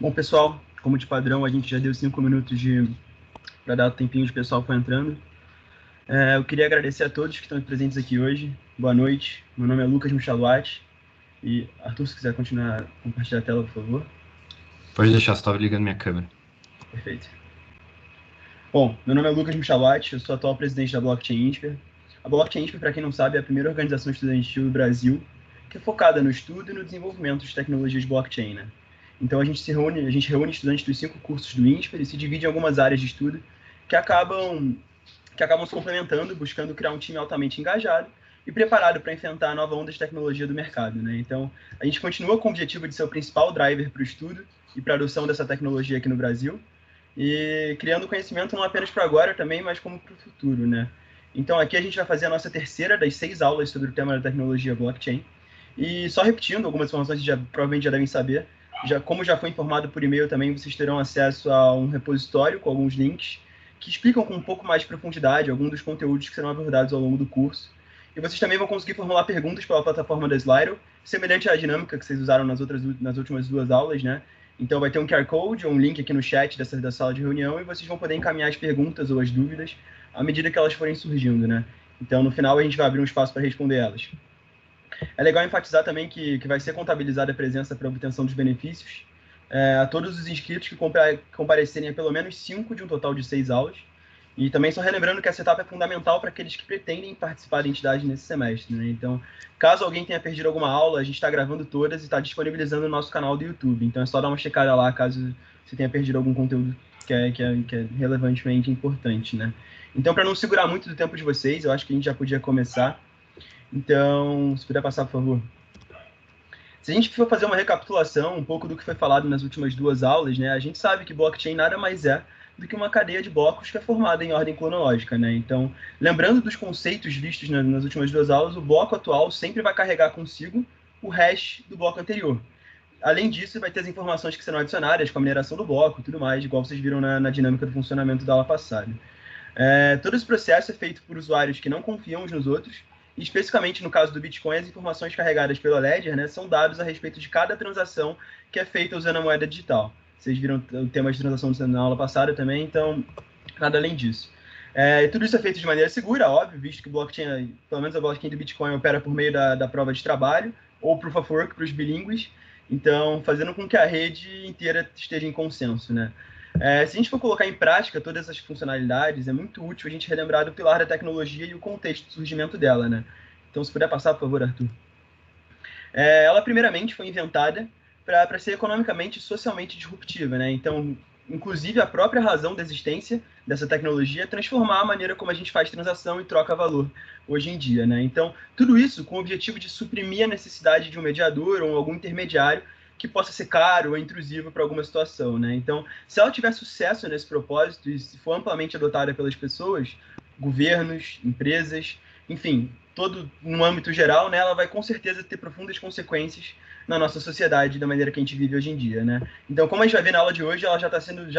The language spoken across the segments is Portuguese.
Bom, pessoal, como de padrão, a gente já deu 5 minutos para dar o tempinho de pessoal foi entrando. Eu queria agradecer a todos que estão presentes aqui hoje. Boa noite. Meu nome é Lucas Michalwat. E, Arthur, se quiser continuar compartilhar a tela, por favor. Pode deixar, só estava ligando minha câmera. Perfeito. Bom, meu nome é Lucas Michalwat, eu sou atual presidente da Blockchain Insper. A Blockchain Insper, para quem não sabe, é a primeira organização estudantil do Brasil que é focada no estudo e no desenvolvimento de tecnologias de blockchain, né? Então a gente reúne estudantes dos 5 cursos do INSPER e se divide em algumas áreas de estudo que acabam se complementando, buscando criar um time altamente engajado e preparado para enfrentar a nova onda de tecnologia do mercado, né? Então a gente continua com o objetivo de ser o principal driver para o estudo e para a adoção dessa tecnologia aqui no Brasil, e criando conhecimento não apenas para agora também, mas como para o futuro, né? Então aqui a gente vai fazer a nossa terceira das 6 aulas sobre o tema da tecnologia blockchain. E só repetindo algumas informações que provavelmente já devem saber, como já foi informado por e-mail também, vocês terão acesso a um repositório com alguns links que explicam com um pouco mais de profundidade alguns dos conteúdos que serão abordados ao longo do curso. E vocês também vão conseguir formular perguntas pela plataforma da Slido, semelhante à dinâmica que vocês usaram nas últimas 2 aulas, né? Então vai ter um QR Code ou um link aqui no chat da sala de reunião e vocês vão poder encaminhar as perguntas ou as dúvidas à medida que elas forem surgindo, né? Então no final a gente vai abrir um espaço para responder elas. É legal enfatizar também que vai ser contabilizada a presença para obtenção dos benefícios a todos os inscritos que comparecerem a pelo menos 5 de um total de 6 aulas. E também só relembrando que essa etapa é fundamental para aqueles que pretendem participar da entidade nesse semestre, né? Então, caso alguém tenha perdido alguma aula, a gente está gravando todas e está disponibilizando no nosso canal do YouTube. Então é só dar uma checada lá caso você tenha perdido algum conteúdo que é relevantemente importante, né? Então, para não segurar muito do tempo de vocês, eu acho que a gente já podia começar. Então, se puder passar, por favor. Se a gente for fazer uma recapitulação um pouco do que foi falado nas últimas 2 aulas, né, a gente sabe que blockchain nada mais é do que uma cadeia de blocos que é formada em ordem cronológica, né? Então, lembrando dos conceitos vistos nas últimas 2 aulas, o bloco atual sempre vai carregar consigo o hash do bloco anterior. Além disso, vai ter as informações que serão adicionadas com a mineração do bloco e tudo mais, igual vocês viram na dinâmica do funcionamento da aula passada. Todo esse processo é feito por usuários que não confiam uns nos outros, e especificamente no caso do Bitcoin, as informações carregadas pela Ledger, né, são dados a respeito de cada transação que é feita usando a moeda digital. Vocês viram o tema de transação na aula passada também, então nada além disso. Tudo isso é feito de maneira segura, óbvio, visto que o blockchain, pelo menos a blockchain do Bitcoin, opera por meio da prova de trabalho, ou Proof of Work para os bilíngues, então fazendo com que a rede inteira esteja em consenso, né? Se a gente for colocar em prática todas essas funcionalidades, é muito útil a gente relembrar do pilar da tecnologia e o contexto de surgimento dela, né? Então, se puder passar, por favor, Arthur. Ela, primeiramente, foi inventada para ser economicamente e socialmente disruptiva, né? Então, inclusive, a própria razão da existência dessa tecnologia é transformar a maneira como a gente faz transação e troca valor hoje em dia, né? Então, tudo isso com o objetivo de suprimir a necessidade de um mediador ou algum intermediário que possa ser caro ou intrusivo para alguma situação, né? Então, se ela tiver sucesso nesse propósito e se for amplamente adotada pelas pessoas, governos, empresas, enfim, todo no âmbito geral, né, ela vai com certeza ter profundas consequências na nossa sociedade da maneira que a gente vive hoje em dia, né? Então, como a gente vai ver na aula de hoje, ela já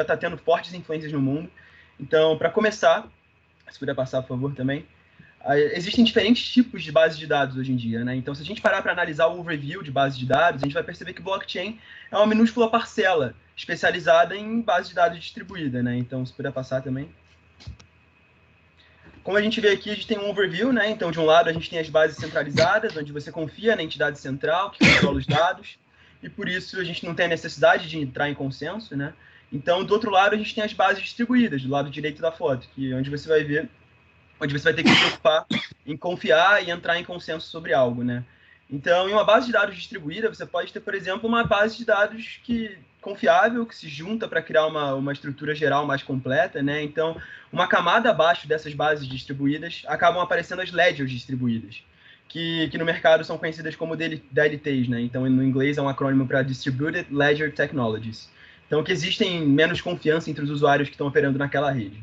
está tendo fortes influências no mundo. Então, para começar, se puder passar, por favor, também. Existem diferentes tipos de bases de dados hoje em dia, né? Então, se a gente parar para analisar o overview de bases de dados, a gente vai perceber que blockchain é uma minúscula parcela especializada em base de dados distribuída, né? Então, se puder passar também. Como a gente vê aqui, a gente tem um overview, né? Então, de um lado, a gente tem as bases centralizadas, onde você confia na entidade central, que controla os dados, e por isso a gente não tem a necessidade de entrar em consenso, né? Então, do outro lado, a gente tem as bases distribuídas, do lado direito da foto, que é onde você vai ver, onde você vai ter que se preocupar em confiar e entrar em consenso sobre algo, né? Então, em uma base de dados distribuída, você pode ter, por exemplo, uma base de dados confiável, que se junta para criar uma estrutura geral mais completa, né? Então, uma camada abaixo dessas bases distribuídas acabam aparecendo as ledgers distribuídas, que no mercado são conhecidas como DLTs, né? Então, no inglês é um acrônimo para Distributed Ledger Technologies. Então, que existem menos confiança entre os usuários que estão operando naquela rede.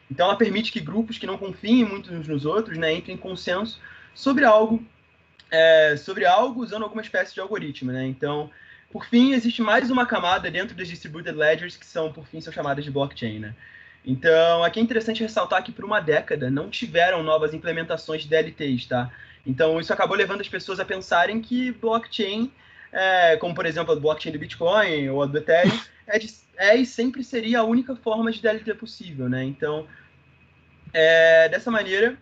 Então, ela permite que grupos que não confiem muito uns nos outros, né, entrem em consenso sobre algo usando alguma espécie de algoritmo, né? Então, por fim, existe mais uma camada dentro das distributed ledgers que são, por fim, são chamadas de blockchain, né? Então, aqui é interessante ressaltar que por uma década não tiveram novas implementações de DLTs, tá? Então, isso acabou levando as pessoas a pensarem que blockchain como por exemplo a blockchain do Bitcoin ou a do Ethereum, e sempre seria a única forma de DLT possível, né? Então, dessa maneira,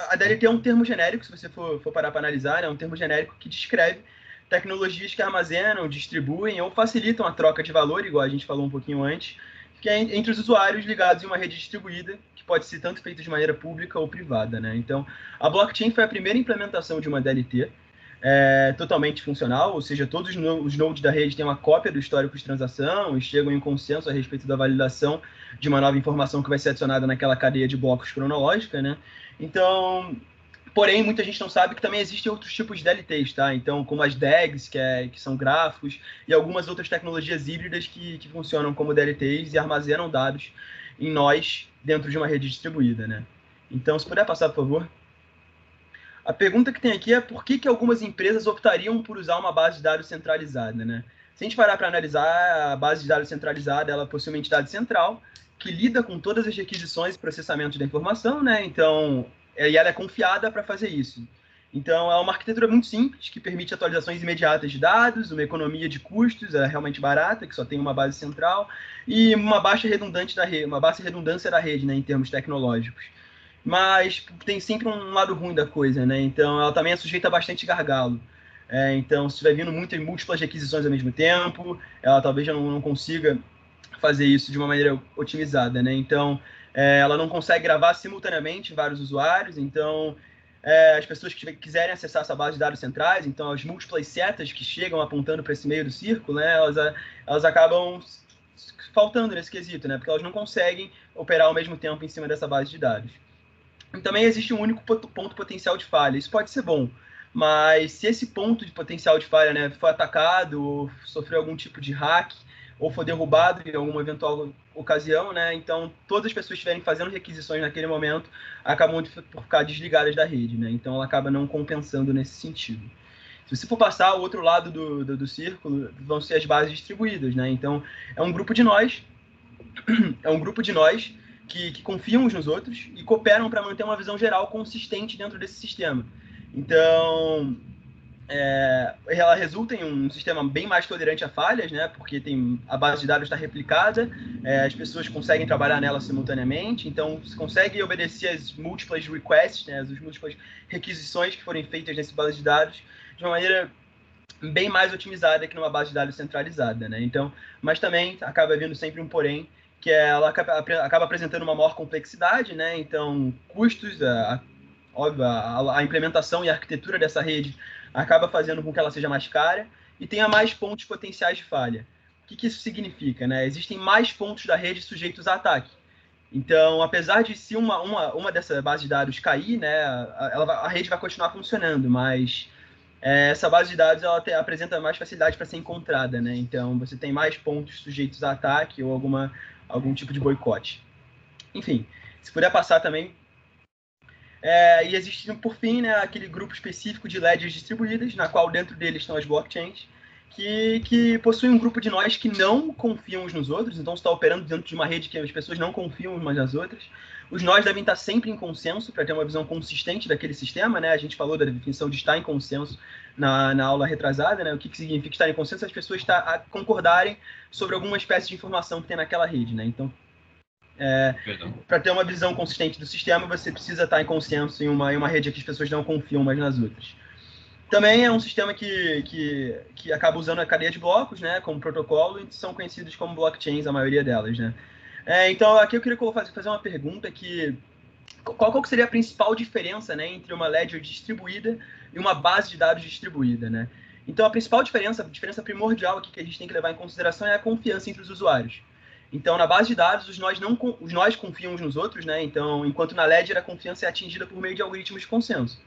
a DLT é um termo genérico, se você for parar para analisar, é um termo genérico que descreve tecnologias que armazenam, distribuem ou facilitam a troca de valor, igual a gente falou um pouquinho antes, que é entre os usuários ligados em uma rede distribuída, que pode ser tanto feita de maneira pública ou privada, né? Então, a blockchain foi a primeira implementação de uma DLT, totalmente funcional, ou seja, todos os nodes da rede têm uma cópia do histórico de transação e chegam em consenso a respeito da validação de uma nova informação que vai ser adicionada naquela cadeia de blocos cronológica, né? Então, porém, muita gente não sabe que também existem outros tipos de DLTs, tá? Então, como as DAGs, que são grafos, e algumas outras tecnologias híbridas que funcionam como DLTs e armazenam dados em nós dentro de uma rede distribuída, né? Então, se puder passar, por favor. A pergunta que tem aqui é por que algumas empresas optariam por usar uma base de dados centralizada, né? Se a gente parar para analisar, a base de dados centralizada, ela possui uma entidade central que lida com todas as requisições e processamento da informação, né? Então, e ela é confiada para fazer isso. Então, é uma arquitetura muito simples, que permite atualizações imediatas de dados, uma economia de custos, é realmente barata, que só tem uma base central, e uma baixa redundância da rede, né, em termos tecnológicos. Mas tem sempre um lado ruim da coisa, né? Então, ela também é sujeita a bastante gargalo. Então, se estiver vindo muitas múltiplas requisições ao mesmo tempo, ela talvez já não consiga fazer isso de uma maneira otimizada, né? Então, ela não consegue gravar simultaneamente vários usuários, então as pessoas que quiserem acessar essa base de dados centrais, então as múltiplas setas que chegam apontando para esse meio do círculo, né, elas acabam faltando nesse quesito, né? Porque elas não conseguem operar ao mesmo tempo em cima dessa base de dados. E também existe um único ponto potencial de falha. Isso pode ser bom, mas se esse ponto de potencial de falha, né, for atacado, ou sofreu algum tipo de hack, ou for derrubado em alguma eventual ocasião, né, então todas as pessoas que estiverem fazendo requisições naquele momento acabam por ficar desligadas da rede, né, então ela acaba não compensando nesse sentido. Se você for passar o outro lado do círculo, vão ser as bases distribuídas, né, então é um grupo de nós que confiam uns nos outros e cooperam para manter uma visão geral consistente dentro desse sistema. Então, ela resulta em um sistema bem mais tolerante a falhas, né? Porque a base de dados está replicada, as pessoas conseguem trabalhar nela simultaneamente, então você consegue obedecer as múltiplas requests, né? As múltiplas requisições que forem feitas nessa base de dados de uma maneira bem mais otimizada que numa base de dados centralizada, né? Então, mas também acaba havendo sempre um porém, que ela acaba apresentando uma maior complexidade, né? Então, custos, óbvio, a implementação e a arquitetura dessa rede acaba fazendo com que ela seja mais cara e tenha mais pontos potenciais de falha. O que isso significa, né? Existem mais pontos da rede sujeitos a ataque. Então, apesar de se uma dessas bases de dados cair, né, a rede vai continuar funcionando, mas essa base de dados ela apresenta mais facilidade para ser encontrada, né? Então, você tem mais pontos sujeitos a ataque ou algum tipo de boicote. Enfim, se puder passar também. E existe, por fim, né, aquele grupo específico de ledgers distribuídas, na qual dentro deles estão as blockchains, que possuem um grupo de nós que não confiam uns nos outros, então você está operando dentro de uma rede que as pessoas não confiam umas nas outras. Os nós devem estar sempre em consenso para ter uma visão consistente daquele sistema, né? A gente falou da definição de estar em consenso na aula retrasada, né? O que significa estar em consenso? As pessoas concordarem sobre alguma espécie de informação que tem naquela rede, né? Então, para ter uma visão consistente do sistema, você precisa estar em consenso em uma rede que as pessoas não confiam umas nas outras. Também é um sistema que acaba usando a cadeia de blocos, né, como protocolo, e são conhecidos como blockchains, a maioria delas, né. Então, aqui eu queria fazer uma pergunta qual seria a principal diferença, né, entre uma ledger distribuída e uma base de dados distribuída, né? Então, a principal diferença, a diferença primordial aqui que a gente tem que levar em consideração é a confiança entre os usuários. Então, na base de dados, os nós confiam uns nos outros, né? Então, enquanto na ledger a confiança é atingida por meio de algoritmos de consenso.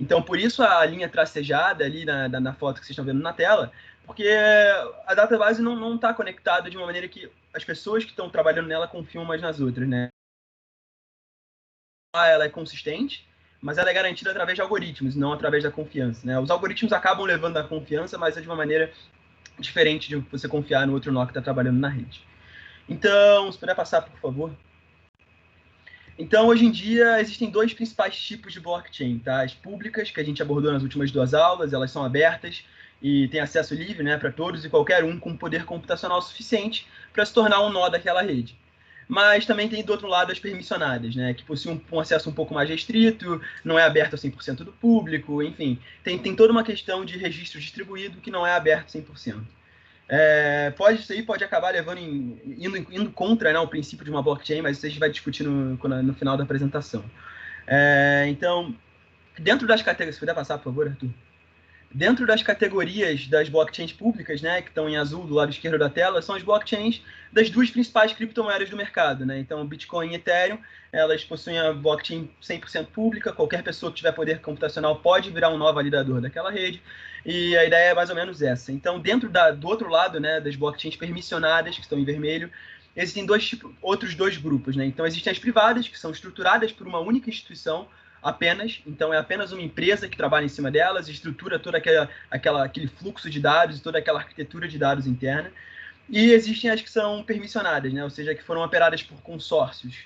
Então, por isso a linha tracejada ali na foto que vocês estão vendo na tela, porque a database não está conectada de uma maneira que as pessoas que estão trabalhando nela confiam umas nas outras, né? Ela é consistente, mas ela é garantida através de algoritmos, não através da confiança, né? Os algoritmos acabam levando a confiança, mas é de uma maneira diferente de você confiar no outro nó que está trabalhando na rede. Então, se puder passar, por favor. Então, hoje em dia, existem dois principais tipos de blockchain, tá? As públicas, que a gente abordou nas últimas duas aulas, elas são abertas e tem acesso livre, né, para todos e qualquer um com poder computacional suficiente para se tornar um nó daquela rede. Mas também tem do outro lado as permissionadas, né, que possuem um acesso um pouco mais restrito, não é aberto a 100% do público, enfim, tem toda uma questão de registro distribuído que não é aberto 100%. Isso aí pode acabar indo contra, né, o princípio de uma blockchain, mas isso a gente vai discutir no final da apresentação. Então, dentro das categorias... Se puder passar, por favor, Arthur. Dentro das categorias das blockchains públicas, né, que estão em azul do lado esquerdo da tela, são as blockchains das duas principais criptomoedas do mercado, né? Então, Bitcoin e Ethereum, elas possuem a blockchain 100% pública, qualquer pessoa que tiver poder computacional pode virar um nó validador daquela rede, e a ideia é mais ou menos essa. Então, dentro do outro lado, né, das blockchains permissionadas, que estão em vermelho, existem outros dois grupos, né? Então, existem as privadas, que são estruturadas por uma única instituição, então é apenas uma empresa que trabalha em cima delas, estrutura todo aquele fluxo de dados e toda aquela arquitetura de dados interna. E existem as que são permissionadas, né? Ou seja, que foram operadas por consórcios.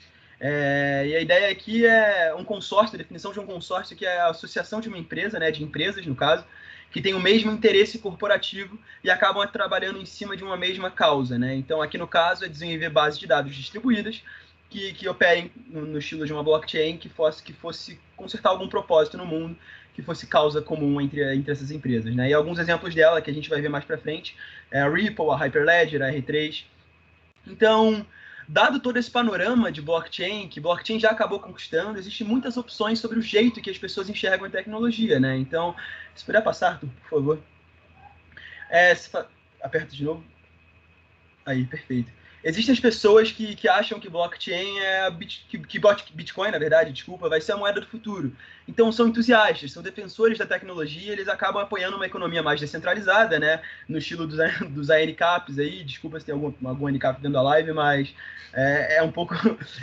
E a ideia aqui é um consórcio, a definição de um consórcio que é a associação de uma empresa, né, de empresas, no caso, que tem o mesmo interesse corporativo e acabam trabalhando em cima de uma mesma causa, né? Então, aqui no caso, é desenvolver bases de dados distribuídas que operem no estilo de uma blockchain que fosse consertar algum propósito no mundo, que fosse causa comum entre essas empresas, né? E alguns exemplos dela que a gente vai ver mais para frente é a Ripple, a Hyperledger, a R3. Então, dado todo esse panorama de blockchain, que blockchain já acabou conquistando, existem muitas opções sobre o jeito que as pessoas enxergam a tecnologia, né? Então, se puder passar, Arthur, por favor. Aperta de novo. Aí, perfeito. Existem as pessoas que acham que blockchain Bitcoin, na verdade, desculpa, vai ser a moeda do futuro. Então, são entusiastas, são defensores da tecnologia, eles acabam apoiando uma economia mais descentralizada, né? No estilo dos ANCAPs aí, desculpa se tem algum ANCAP dentro da live, mas é um pouco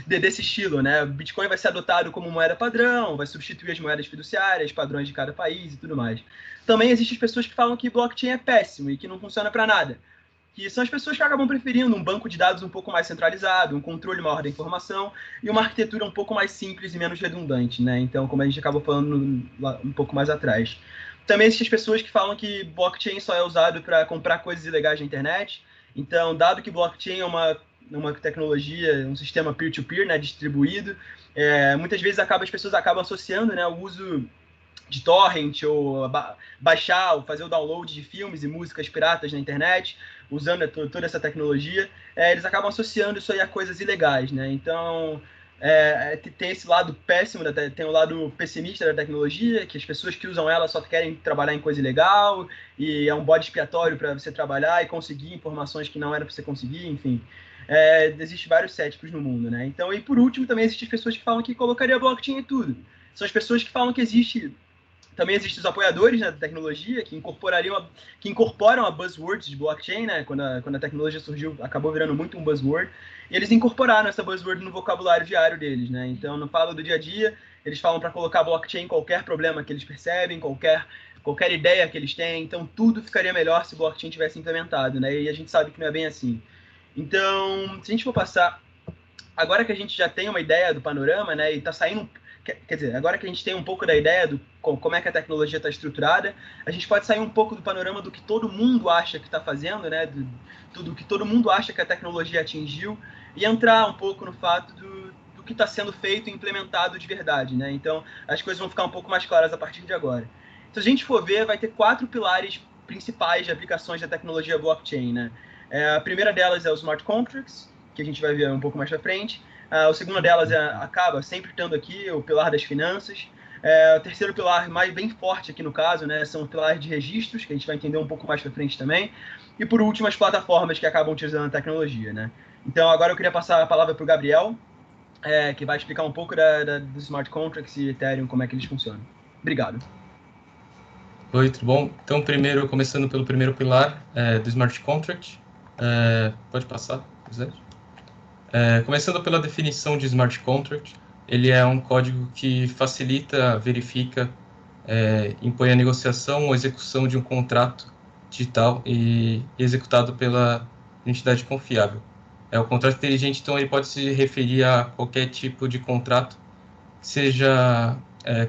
desse estilo, né? Bitcoin vai ser adotado como moeda padrão, vai substituir as moedas fiduciárias, padrões de cada país e tudo mais. Também existem as pessoas que falam que blockchain é péssimo e que não funciona para nada, que são as pessoas que acabam preferindo um banco de dados um pouco mais centralizado, um controle maior da informação e uma arquitetura um pouco mais simples e menos redundante, né? Então, como a gente acabou falando um pouco mais atrás. Também existem as pessoas que falam que blockchain só é usado para comprar coisas ilegais na internet. Então, dado que blockchain é uma tecnologia, um sistema peer-to-peer, né, distribuído, muitas vezes as pessoas acabam associando, né, o uso de torrent, ou baixar, ou fazer o download de filmes e músicas piratas na internet, usando toda essa tecnologia, eles acabam associando isso aí a coisas ilegais, né? Então, tem esse lado péssimo, tem o lado pessimista da tecnologia, que as pessoas que usam ela só querem trabalhar em coisa ilegal, e é um bode expiatório para você trabalhar e conseguir informações que não era para você conseguir, enfim. Existem vários céticos no mundo, né? Então, e por último, também existem as pessoas que falam que colocaria blockchain em tudo. São as pessoas que falam que também existem os apoiadores, né, da tecnologia que incorporam a buzzwords de blockchain, né? Quando a tecnologia surgiu, acabou virando muito um buzzword. E eles incorporaram essa buzzword no vocabulário diário deles, né? Então, no fala do dia a dia, eles falam para colocar blockchain em qualquer problema que eles percebem, qualquer ideia que eles têm. Então, tudo ficaria melhor se blockchain tivesse implementado, né? E a gente sabe que não é bem assim. Então, se a gente for passar... Agora que a gente já tem uma ideia do panorama, né? E está saindo... Quer dizer, agora que a gente tem um pouco da ideia do como é que a tecnologia está estruturada, a gente pode sair um pouco do panorama do que todo mundo acha que está fazendo, né? Do que todo mundo acha que a tecnologia atingiu, e entrar um pouco no fato do que está sendo feito e implementado de verdade, né? Então, as coisas vão ficar um pouco mais claras a partir de agora. Se a gente for ver, vai ter 4 pilares principais de aplicações da tecnologia blockchain, né? A primeira delas é os smart contracts, que a gente vai ver um pouco mais para frente. O segundo delas acaba sempre estando aqui, o pilar das finanças. O terceiro pilar, bem forte aqui no caso, né, são os pilares de registros, que a gente vai entender um pouco mais para frente também. E por último, as plataformas que acabam utilizando a tecnologia, né? Então, agora eu queria passar a palavra para o Gabriel, que vai explicar um pouco dos smart contracts e Ethereum, como é que eles funcionam. Obrigado. Oi, tudo bom? Então, começando pelo primeiro pilar do smart contract. Pode passar, José? Começando pela definição de smart contract, ele é um código que facilita, verifica, impõe a negociação ou execução de um contrato digital e executado pela entidade confiável. O contrato inteligente, então, ele pode se referir a qualquer tipo de contrato que seja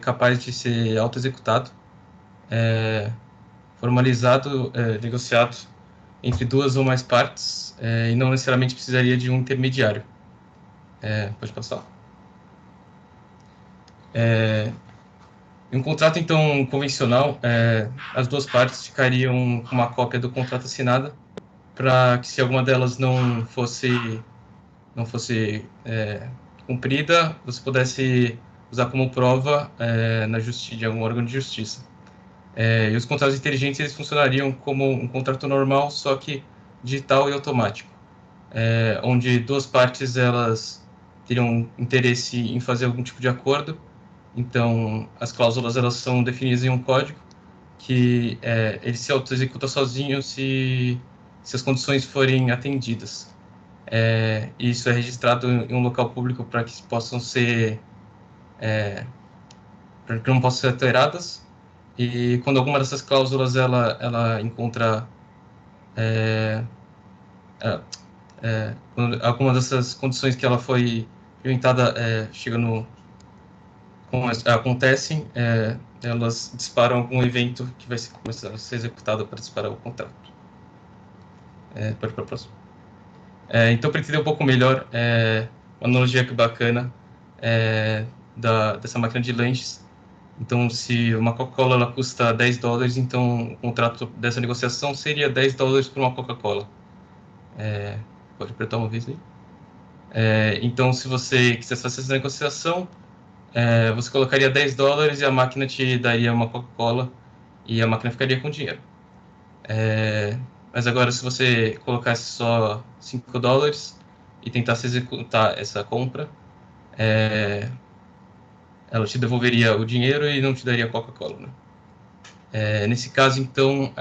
capaz de ser auto-executado. formalizado, negociado entre duas ou mais partes, e não necessariamente precisaria de um intermediário. Pode passar. Em um contrato, então, convencional, as duas partes ficariam com uma cópia do contrato assinada, para que, se alguma delas não fosse cumprida, você pudesse usar como prova na justiça, de algum órgão de justiça. E os contratos inteligentes, eles funcionariam como um contrato normal, só que digital e automático, onde duas partes elas teriam interesse em fazer algum tipo de acordo. Então, as cláusulas elas são definidas em um código que ele se auto-executa sozinho se as condições forem atendidas. Isso é registrado em um local público para que possam ser para que não possam ser alteradas. E quando alguma dessas cláusulas ela encontra quando alguma dessas condições que ela foi implementada acontecem, elas disparam algum evento que vai começar a ser executado para disparar o contrato. Pode ir para o próximo. Então, para entender um pouco melhor, uma analogia bacana dessa máquina de lanches. Então, se uma Coca-Cola ela custa $10, então o contrato dessa negociação seria $10 por uma Coca-Cola. Pode apertar uma vez aí. Então, se você quisesse fazer essa negociação, você colocaria $10 e a máquina te daria uma Coca-Cola e a máquina ficaria com dinheiro. Mas agora, se você colocasse só $5 e tentasse executar essa compra, ela te devolveria o dinheiro e não te daria Coca-Cola, né? Nesse caso, então,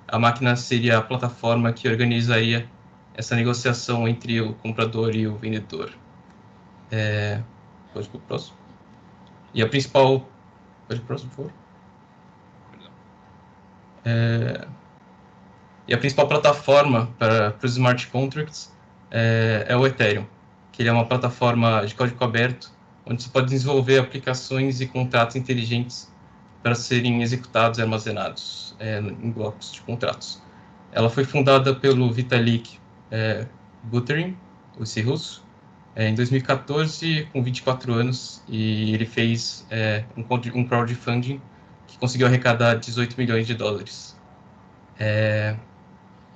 a máquina seria a plataforma que organizaria essa negociação entre o comprador e o vendedor. Pode ir para o próximo. E a principal... Pode ir para o próximo, por favor. E a principal plataforma para os smart contracts é o Ethereum, que ele é uma plataforma de código aberto, onde você pode desenvolver aplicações e contratos inteligentes para serem executados e armazenados em blocos de contratos. Ela foi fundada pelo Vitalik Buterin, esse russo, em 2014, com 24 anos, e ele fez um crowdfunding que conseguiu arrecadar $18 milhões.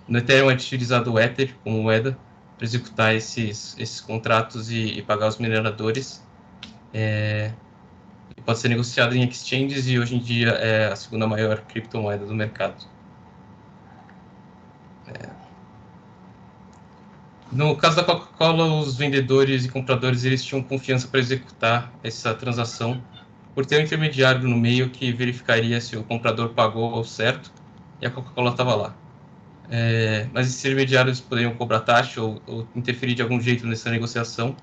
No Ethereum é utilizado o Ether como moeda para executar esses contratos e pagar os mineradores. Pode ser negociado em exchanges e hoje em dia é a segunda maior criptomoeda do mercado. No caso da Coca-Cola, os vendedores e compradores eles tinham confiança para executar essa transação por ter um intermediário no meio que verificaria se o comprador pagou ao certo e a Coca-Cola estava lá. Mas esses intermediários poderiam cobrar taxa ou interferir de algum jeito nessa negociação.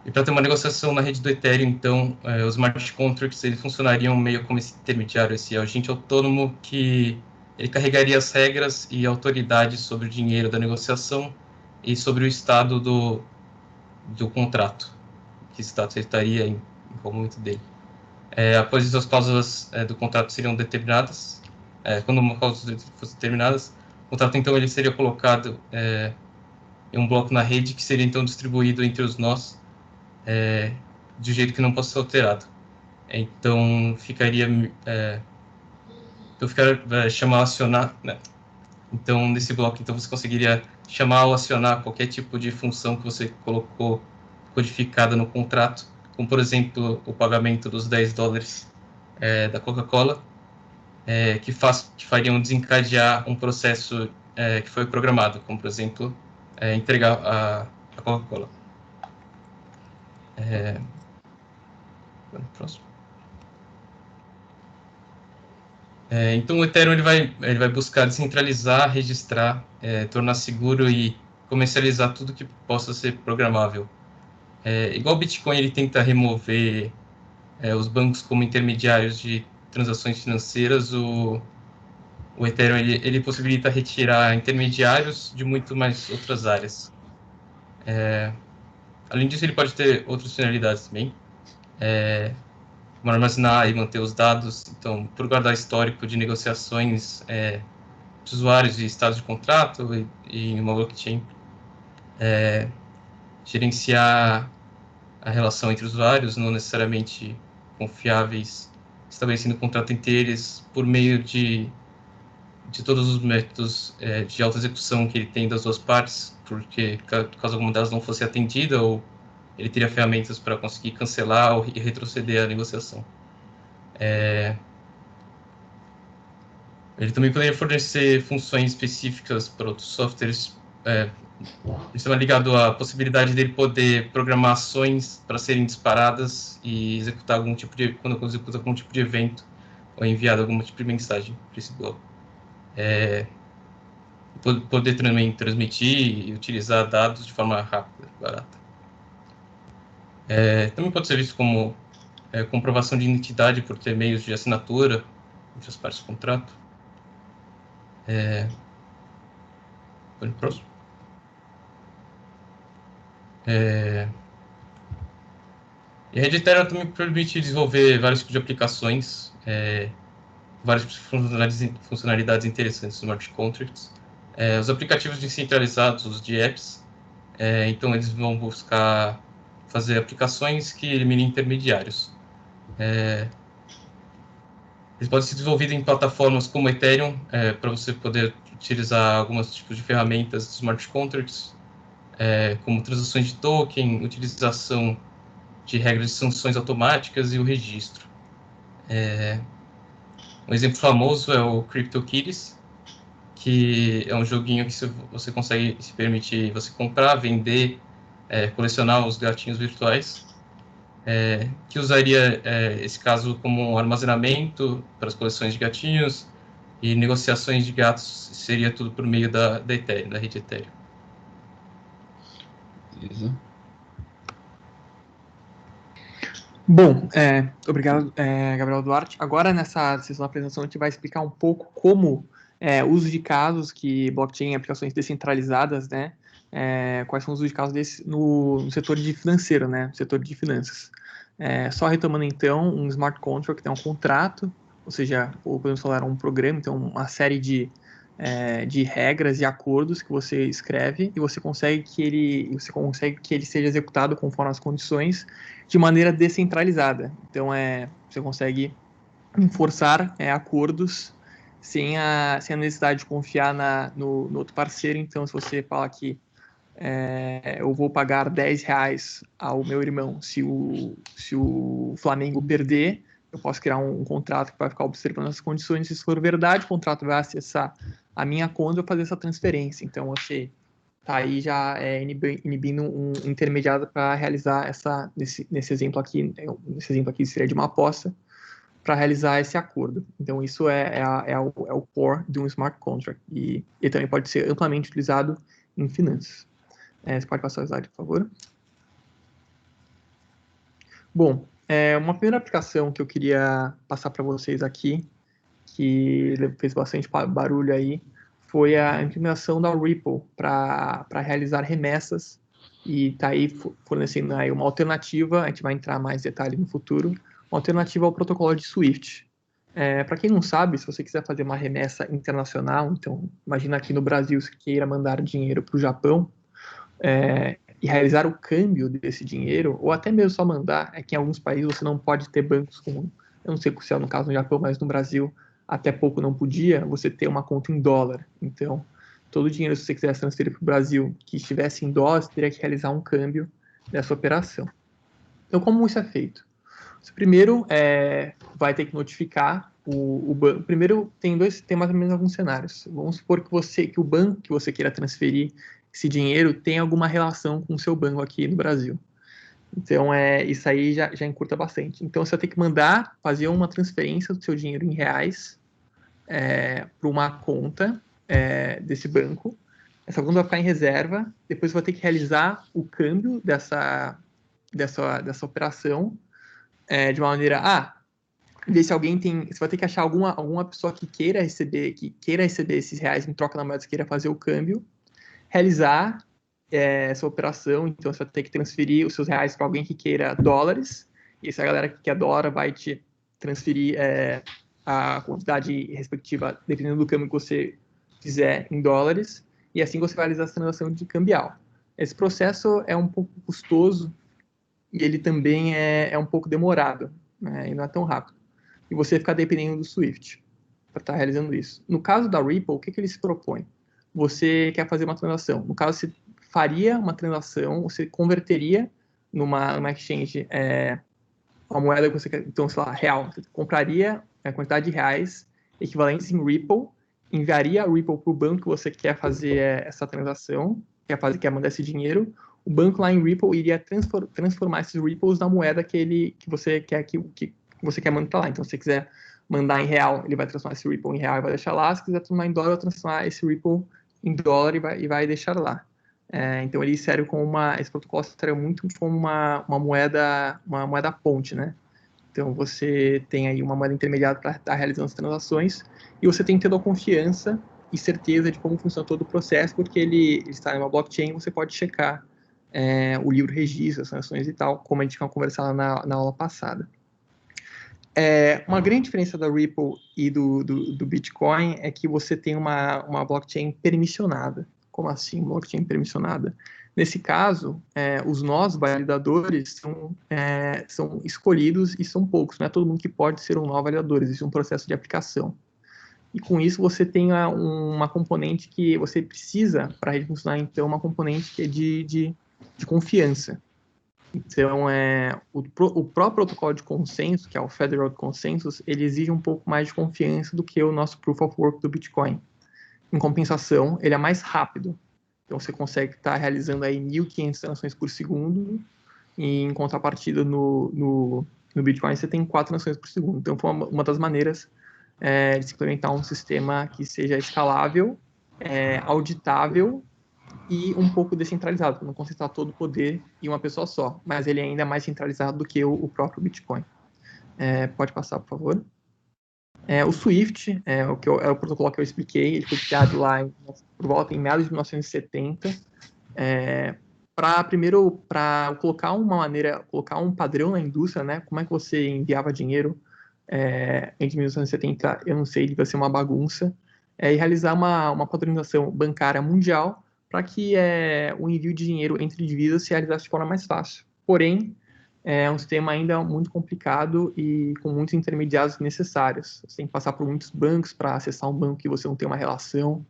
E para ter uma negociação na rede do Ethereum, então, os smart contracts eles funcionariam meio como esse intermediário, esse agente autônomo que ele carregaria as regras e autoridade sobre o dinheiro da negociação e sobre o estado do contrato, que status ele estaria em qual momento dele. Após isso, as cláusulas do contrato seriam determinadas. Quando uma cláusula fosse determinada, o contrato então ele seria colocado em um bloco na rede que seria então distribuído entre os nós de um jeito que não possa ser alterado. Então ficaria chamar, acionar, né? Então nesse bloco então você conseguiria chamar ou acionar qualquer tipo de função que você colocou codificada no contrato, como por exemplo o pagamento dos $10 da Coca-Cola, que fariam desencadear um processo que foi programado, como por exemplo entregar a Coca-Cola. Próximo. Então o Ethereum ele vai buscar descentralizar, registrar, tornar seguro e comercializar tudo que possa ser programável. Igual o Bitcoin ele tenta remover os bancos como intermediários de transações financeiras, o Ethereum ele possibilita retirar intermediários de muito mais outras áreas. Além disso, ele pode ter outras finalidades também. armazenar e manter os dados. Então, por guardar histórico de negociações de usuários e estados de contrato e em uma blockchain, gerenciar a relação entre usuários, não necessariamente confiáveis, estabelecendo contrato entre eles por meio de todos os métodos de autoexecução que ele tem das duas partes, porque caso alguma delas não fosse atendida, ou ele teria ferramentas para conseguir cancelar ou retroceder a negociação. Ele também poderia fornecer funções específicas para outros softwares. Isso é ligado à possibilidade dele poder programar ações para serem disparadas e executar algum tipo de, quando executa algum tipo de evento ou enviado algum tipo de mensagem para esse bloco. Poder também transmitir e utilizar dados de forma rápida, barata. Também pode ser visto como comprovação de identidade por ter meios de assinatura entre as partes do contrato. Pode ir próximo. E a rede Ethereum também permite desenvolver vários tipos de aplicações, várias funcionalidades interessantes no smart contracts. Os aplicativos descentralizados, os de apps, então eles vão buscar fazer aplicações que eliminem intermediários. Eles podem ser desenvolvidos em plataformas como Ethereum, para você poder utilizar alguns tipos de ferramentas de smart contracts, como transações de token, utilização de regras de sanções automáticas e o registro. Um exemplo famoso é o CryptoKitties, que é um joguinho que você consegue se permitir você comprar, vender, colecionar os gatinhos virtuais, que usaria esse caso como um armazenamento para as coleções de gatinhos, e negociações de gatos seria tudo por meio da Ethereum, da rede Ethereum. Beleza. Bom, obrigado, Gabriel Duarte. Agora, nessa sessão da apresentação, a gente vai explicar um pouco como uso de casos que blockchain, aplicações descentralizadas, né, quais são os usos de casos desse no setor de financeiro, né, no setor de finanças. Só retomando, então, um smart contract é um contrato, ou seja, ou podemos falar um programa, então uma série de regras e acordos que você escreve e você consegue que ele seja executado conforme as condições de maneira descentralizada. Então, você consegue enforçar acordos sem a necessidade de confiar no outro parceiro. Então, se você fala que eu vou pagar R$10 ao meu irmão se o Flamengo perder, eu posso criar um contrato que vai ficar observando as condições. Se isso for verdade, o contrato vai acessar a minha conta e fazer essa transferência. Então, você está aí já inibindo um intermediário para realizar nesse exemplo aqui seria de uma aposta, para realizar esse acordo. Então, isso é o core de um smart contract e também pode ser amplamente utilizado em finanças. Você pode passar o slide, por favor? Bom, uma primeira aplicação que eu queria passar para vocês aqui, que fez bastante barulho aí, foi a implementação da Ripple para realizar remessas, e está aí fornecendo aí uma alternativa, a gente vai entrar mais em detalhe no futuro, uma alternativa ao protocolo de SWIFT. Para quem não sabe, se você quiser fazer uma remessa internacional, então imagina aqui no Brasil, se queira mandar dinheiro para o Japão, e realizar o câmbio desse dinheiro, ou até mesmo só mandar, que em alguns países você não pode ter bancos como, eu não sei se é no caso no Japão, mas no Brasil até pouco não podia, você ter uma conta em dólar. Então, todo o dinheiro, se você quisesse transferir para o Brasil que estivesse em dólar, você teria que realizar um câmbio dessa operação. Então, como isso é feito? Você primeiro vai ter que notificar o banco. Primeiro, tem mais ou menos alguns cenários. Vamos supor que o banco que você queira transferir esse dinheiro tem alguma relação com o seu banco aqui no Brasil. Então, isso aí já encurta bastante. Então, você vai ter que fazer uma transferência do seu dinheiro em reais para uma conta desse banco. Essa conta vai ficar em reserva. Depois, você vai ter que realizar o câmbio dessa operação de uma maneira... ver se alguém tem... Você vai ter que achar alguma pessoa que queira receber esses reais em troca da moeda, que queira fazer o câmbio, realizar essa operação. Então, você vai ter que transferir os seus reais para alguém que queira dólares, E essa galera que quer dólar vai te transferir a quantidade respectiva, dependendo do câmbio que você fizer em dólares, e assim você vai realizar essa transação de cambial. Esse processo é um pouco custoso e ele também é um pouco demorado, né, e não é tão rápido. E você fica dependendo do SWIFT para estar realizando isso. No caso da Ripple, o que ele se propõe? Você quer fazer uma transação. No caso, você faria uma transação, você converteria numa exchange uma moeda que você quer, então, sei lá, real. Você compraria a quantidade de reais equivalentes em Ripple, enviaria a Ripple para o banco que você quer fazer essa transação, quer mandar esse dinheiro. O banco lá em Ripple iria transformar esses Ripples na moeda que você quer que você quer mandar lá. Então, se você quiser mandar em real, ele vai transformar esse Ripple em real e vai deixar lá. Se quiser transformar em dólar, vai transformar esse Ripple em dólar e vai deixar lá. Então, ele serve como esse protocolo serve muito como uma moeda ponte, né? Então, você tem aí uma moeda intermediária para estar realizando as transações e você tem toda a confiança e certeza de como funciona todo o processo, porque ele está em uma blockchain, você pode checar o livro registro, as transações e tal, como a gente tinha conversado na aula passada. Uma grande diferença da Ripple e do Bitcoin é que você tem uma blockchain permissionada. Como assim, blockchain permissionada? Nesse caso, os nós validadores são escolhidos e são poucos. Não é todo mundo que pode ser um nó validador, existe um processo de aplicação. E com isso você tem uma componente que você precisa, para a rede funcionar, então, uma componente que é de confiança. Então, o próprio protocolo de consenso, que é o Federal Consensus, ele exige um pouco mais de confiança do que o nosso Proof of Work do Bitcoin. Em compensação, ele é mais rápido. Então, você consegue estar realizando aí 1.500 transações por segundo, e em contrapartida no Bitcoin você tem 4 transações por segundo. Então, foi uma das maneiras de se implementar um sistema que seja escalável, auditável e um pouco descentralizado, para não concentrar todo o poder em uma pessoa só. Mas ele ainda é mais centralizado do que o próprio Bitcoin. Pode passar, por favor. O SWIFT, o protocolo que eu expliquei, ele foi criado lá por volta em meados de 1970, para colocar um padrão na indústria, né? Como é que você enviava dinheiro entre 1970, eu não sei, devia ser uma bagunça, e realizar uma padronização bancária mundial para que o envio de dinheiro entre divisas se realizasse de forma mais fácil. Porém, é um sistema ainda muito complicado e com muitos intermediários necessários. Você tem que passar por muitos bancos para acessar um banco que você não tem uma relação,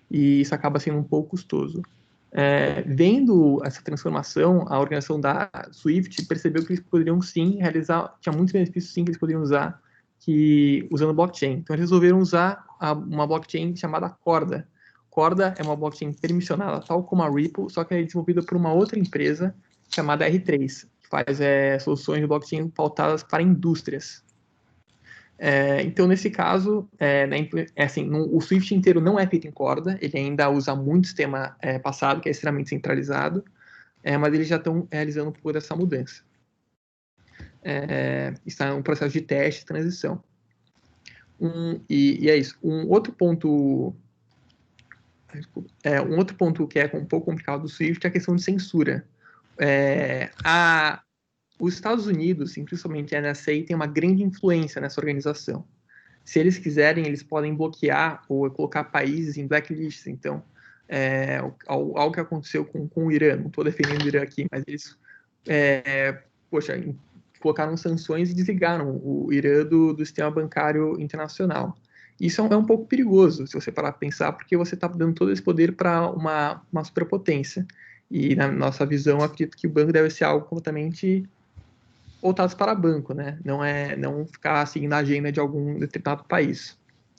e isso acaba sendo um pouco custoso. Vendo essa transformação, a organização da Swift percebeu que eles poderiam sim realizar, tinha muitos benefícios sim que eles poderiam usar usando blockchain. Então eles resolveram usar uma blockchain chamada Corda. Corda é uma blockchain permissionada, tal como a Ripple, só que é desenvolvida por uma outra empresa chamada R3, que faz soluções de blockchain pautadas para indústrias. Então, nesse caso, o Swift inteiro não é feito em Corda, ele ainda usa muito sistema passado, que é extremamente centralizado, mas eles já estão realizando por essa mudança. Está em um processo de teste e transição. E é isso. Um outro ponto que é um pouco complicado do Swift é a questão de censura. Os Estados Unidos, principalmente a NSA, tem uma grande influência nessa organização. Se eles quiserem, eles podem bloquear ou colocar países em blacklists. Então, algo que aconteceu com o Irã, não estou defendendo o Irã aqui, mas eles colocaram sanções e desligaram o Irã do sistema bancário internacional. Isso é um pouco perigoso, se você parar para pensar, porque você está dando todo esse poder para uma superpotência. E, na nossa visão, eu acredito que o banco deve ser algo completamente voltados para banco, né? Não ficar seguindo a agenda de algum determinado país.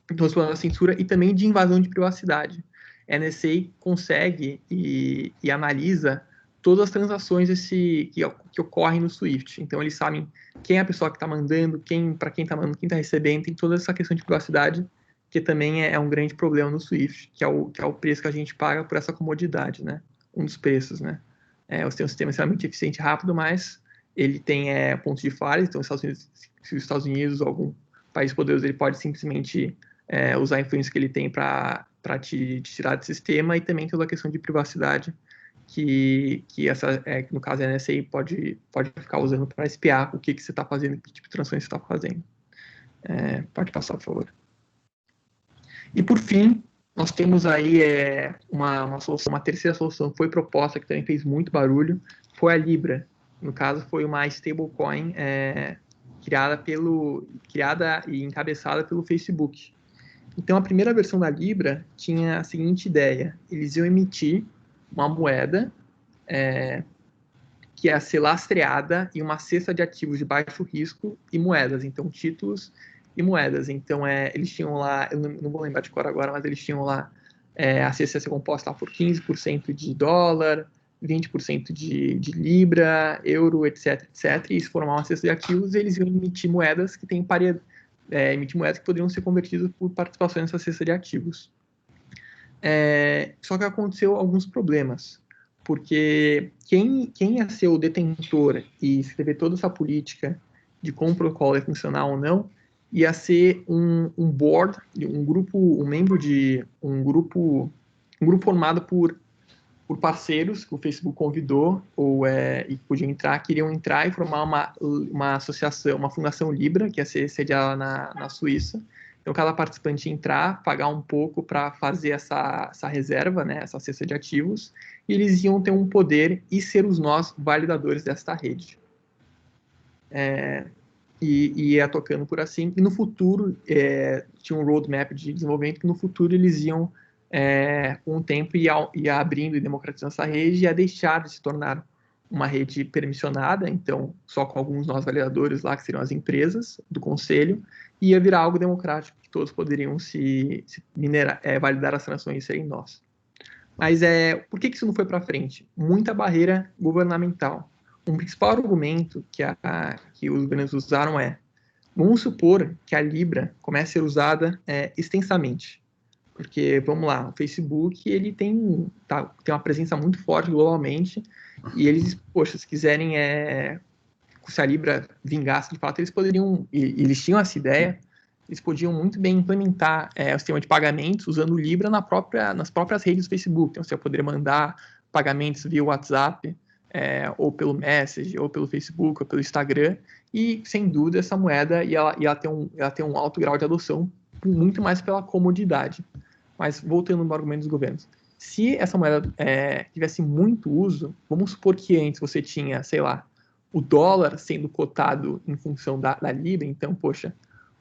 Então, os problemas de censura e também de invasão de privacidade. A NSA consegue e analisa todas as transações que ocorrem no SWIFT. Então, eles sabem quem é a pessoa que está mandando, para quem está mandando, quem está recebendo. Tem toda essa questão de privacidade, que também é um grande problema no SWIFT, que é o preço que a gente paga por essa comodidade, né? Um dos preços, né? Você tem um sistema extremamente eficiente e rápido, mas ele tem pontos de falha. Então, se os Estados Unidos ou algum país poderoso, ele pode simplesmente usar a influência que ele tem para te tirar do sistema, e também toda a questão de privacidade, que no caso a NSA pode ficar usando para espiar o que você está fazendo, que tipo de transações você está fazendo. Pode passar, por favor. E por fim, nós temos aí uma solução, uma terceira solução que foi proposta, que também fez muito barulho, foi a Libra. No caso, foi uma stablecoin criada e encabeçada pelo Facebook. Então, a primeira versão da Libra tinha a seguinte ideia: eles iam emitir uma moeda que ia ser lastreada em uma cesta de ativos de baixo risco e moedas, então títulos e moedas. Então, eles tinham lá, eu não vou lembrar de cor agora, mas eles tinham lá a cesta ia ser composta por 15% de dólar, 20% de libra, euro, etc, etc. E isso formar uma cesta de ativos, eles iam emitir moedas que têm emitir moedas que poderiam ser convertidas por participações nessa cesta de ativos. Só que aconteceu alguns problemas, porque quem ia ser o detentor e escrever toda essa política de como o protocolo ia funcionar ou não, ia ser um board, um grupo formado por parceiros que o Facebook convidou e podiam queriam entrar e formar uma associação, uma fundação Libra, que ia ser sediada na Suíça. Então, cada participante ia entrar, pagar um pouco para fazer essa reserva, né, essa cesta de ativos, e eles iam ter um poder e ser os nós validadores desta rede. E ia tocando por assim. E no futuro, tinha um roadmap de desenvolvimento que no futuro eles iam, com o tempo, ia abrindo e democratizando essa rede e ia deixar de se tornar uma rede permissionada, então só com alguns nós validadores lá, que seriam as empresas do conselho, e ia virar algo democrático, que todos poderiam se validar as transações e serem nós. Mas por que isso não foi para frente? Muita barreira governamental. Um principal argumento que os governos usaram vamos supor que a Libra comece a ser usada extensamente. Porque, vamos lá, o Facebook ele tem uma presença muito forte globalmente, e eles, poxa, se quiserem, se a Libra vingasse de fato, eles poderiam, eles tinham essa ideia, eles podiam muito bem implementar o sistema de pagamentos usando o Libra nas próprias redes do Facebook. Então, você poderia mandar pagamentos via WhatsApp, ou pelo Message, ou pelo Facebook, ou pelo Instagram, e, sem dúvida, essa moeda ia ter um alto grau de adoção, muito mais pela comodidade. Mas, voltando no argumento dos governos, se essa moeda tivesse muito uso, vamos supor que antes você tinha, sei lá, o dólar sendo cotado em função da Libra, então, poxa,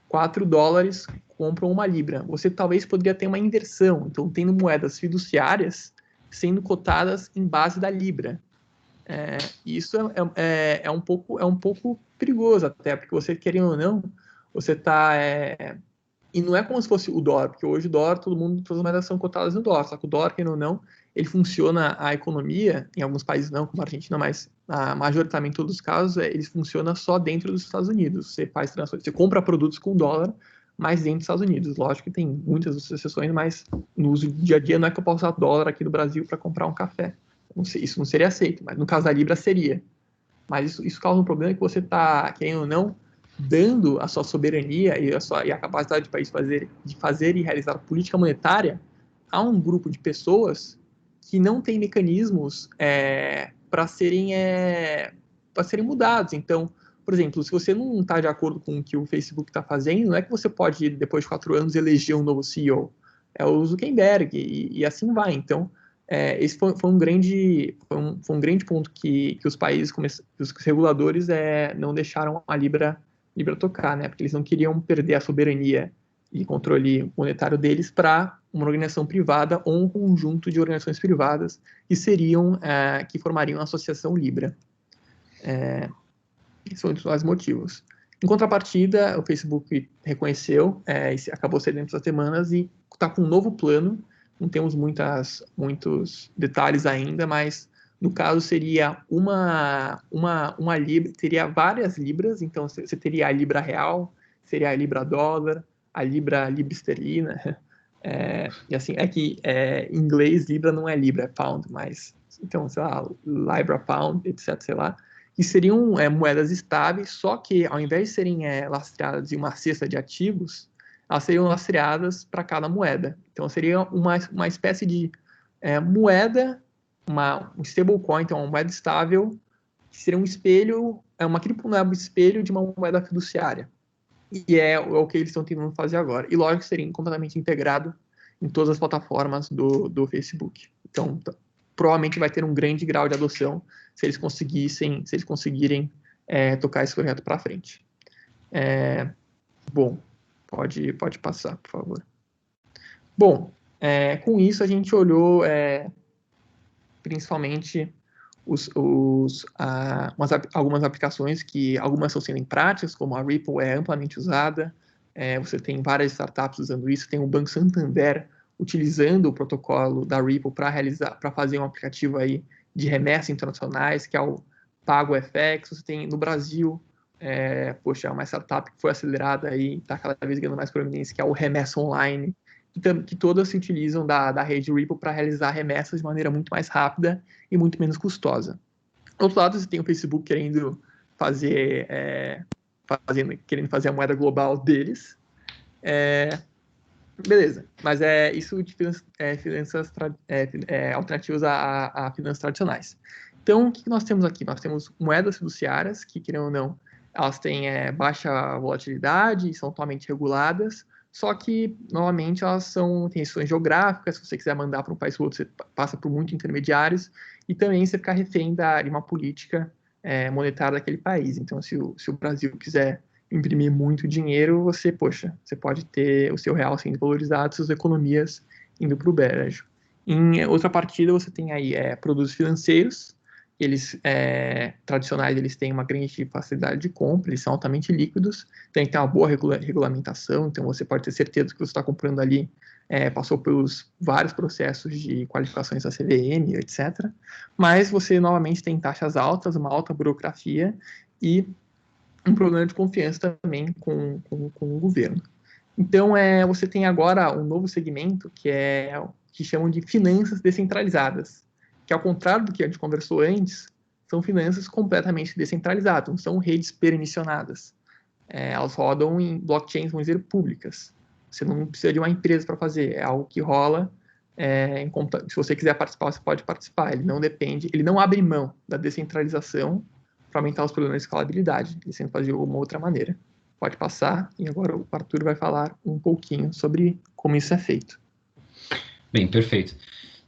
4 dólares compram uma Libra. Você talvez poderia ter uma inversão, então tendo moedas fiduciárias sendo cotadas em base da Libra. Isso é um pouco perigoso até, porque você, querendo ou não, você está... E não é como se fosse o dólar, porque hoje o dólar, todas as moedas são cotadas no dólar, só que o dólar, querendo ou não, ele funciona, a economia, em alguns países não, como a Argentina, mas majoritariamente em todos os casos, ele funciona só dentro dos Estados Unidos. Você faz transações, você compra produtos com dólar, mas dentro dos Estados Unidos. Lógico que tem muitas exceções, mas no uso do dia a dia não é que eu posso usar dólar aqui no Brasil para comprar um café. Isso não seria aceito, mas no caso da Libra seria. Mas isso causa um problema que você está, querendo ou não, dando a sua soberania e a capacidade do país de fazer e realizar política monetária a um grupo de pessoas que não tem mecanismos para serem mudados. Então, por exemplo, se você não está de acordo com o que o Facebook está fazendo, não é que você pode, depois de 4 anos, eleger um novo CEO. É o Zuckerberg, e assim vai. Então, esse foi um grande ponto que os países, os reguladores não deixaram a Libra tocar, né? Porque eles não queriam perder a soberania e controle monetário deles para uma organização privada ou um conjunto de organizações privadas que formariam a Associação Libra. Esses são os dois motivos. Em contrapartida, o Facebook reconheceu, acabou cedendo essas semanas e está com um novo plano. Não temos muitos detalhes ainda, mas no caso seria uma Libra, teria várias Libras, então você teria a Libra real, seria a Libra dólar, a Libra esterlina, e assim, que em inglês Libra não é Libra, é Pound, mas, então, sei lá, Libra Pound, etc, sei lá, que seriam moedas estáveis, só que ao invés de serem lastreadas em uma cesta de ativos, elas seriam lastreadas para cada moeda. Então seria uma espécie de moeda um stablecoin, então uma moeda estável, que seria um espelho, uma criptomoeda espelho de uma moeda fiduciária. E é o que eles estão tentando fazer agora. E lógico que seria completamente integrado em todas as plataformas do Facebook. Então, provavelmente vai ter um grande grau de adoção se eles conseguirem tocar esse projeto para frente. Bom, pode passar, por favor. Bom, com isso a gente olhou principalmente algumas aplicações que algumas estão sendo em práticas, como a Ripple é amplamente usada. Você tem várias startups usando isso, tem o Banco Santander utilizando o protocolo da Ripple para fazer um aplicativo aí de remessas internacionais, que é o PagoFX. Você tem no Brasil, uma startup que foi acelerada aí, está cada vez ganhando mais proeminência, que é o Remessa Online, que todas se utilizam da rede Ripple para realizar remessas de maneira muito mais rápida e muito menos custosa. Do outro lado, você tem o Facebook querendo fazer a moeda global deles. Beleza, mas isso de finanças alternativas a finanças tradicionais. Então, o que nós temos aqui? Nós temos moedas fiduciárias, que, querendo ou não, elas têm baixa volatilidade e são totalmente reguladas, só que, novamente, elas têm restrições geográficas. Se você quiser mandar para um país ou outro, você passa por muitos intermediários, e também você fica refém de uma política monetária daquele país. Então, se o Brasil quiser imprimir muito dinheiro, você pode ter o seu real sendo valorizado, suas economias indo para o brejo. Em outra partida, você tem aí produtos financeiros. Eles tradicionais, eles têm uma grande facilidade de compra, eles são altamente líquidos, tem que ter uma boa regulamentação, então você pode ter certeza que você está comprando ali passou pelos vários processos de qualificações da CVM, etc. Mas você, novamente, tem taxas altas, uma alta burocracia e um problema de confiança também com o governo. Então, você tem agora um novo segmento que chamam de finanças descentralizadas, que, ao contrário do que a gente conversou antes, são finanças completamente descentralizadas, não são redes permissionadas. Elas rodam em blockchains, vamos dizer, públicas. Você não precisa de uma empresa para fazer, é algo que rola. Se você quiser participar, você pode participar. Ele não abre mão da descentralização para aumentar os problemas de escalabilidade. Ele sempre faz de uma outra maneira. Pode passar, e agora o Arthur vai falar um pouquinho sobre como isso é feito. Bem, perfeito.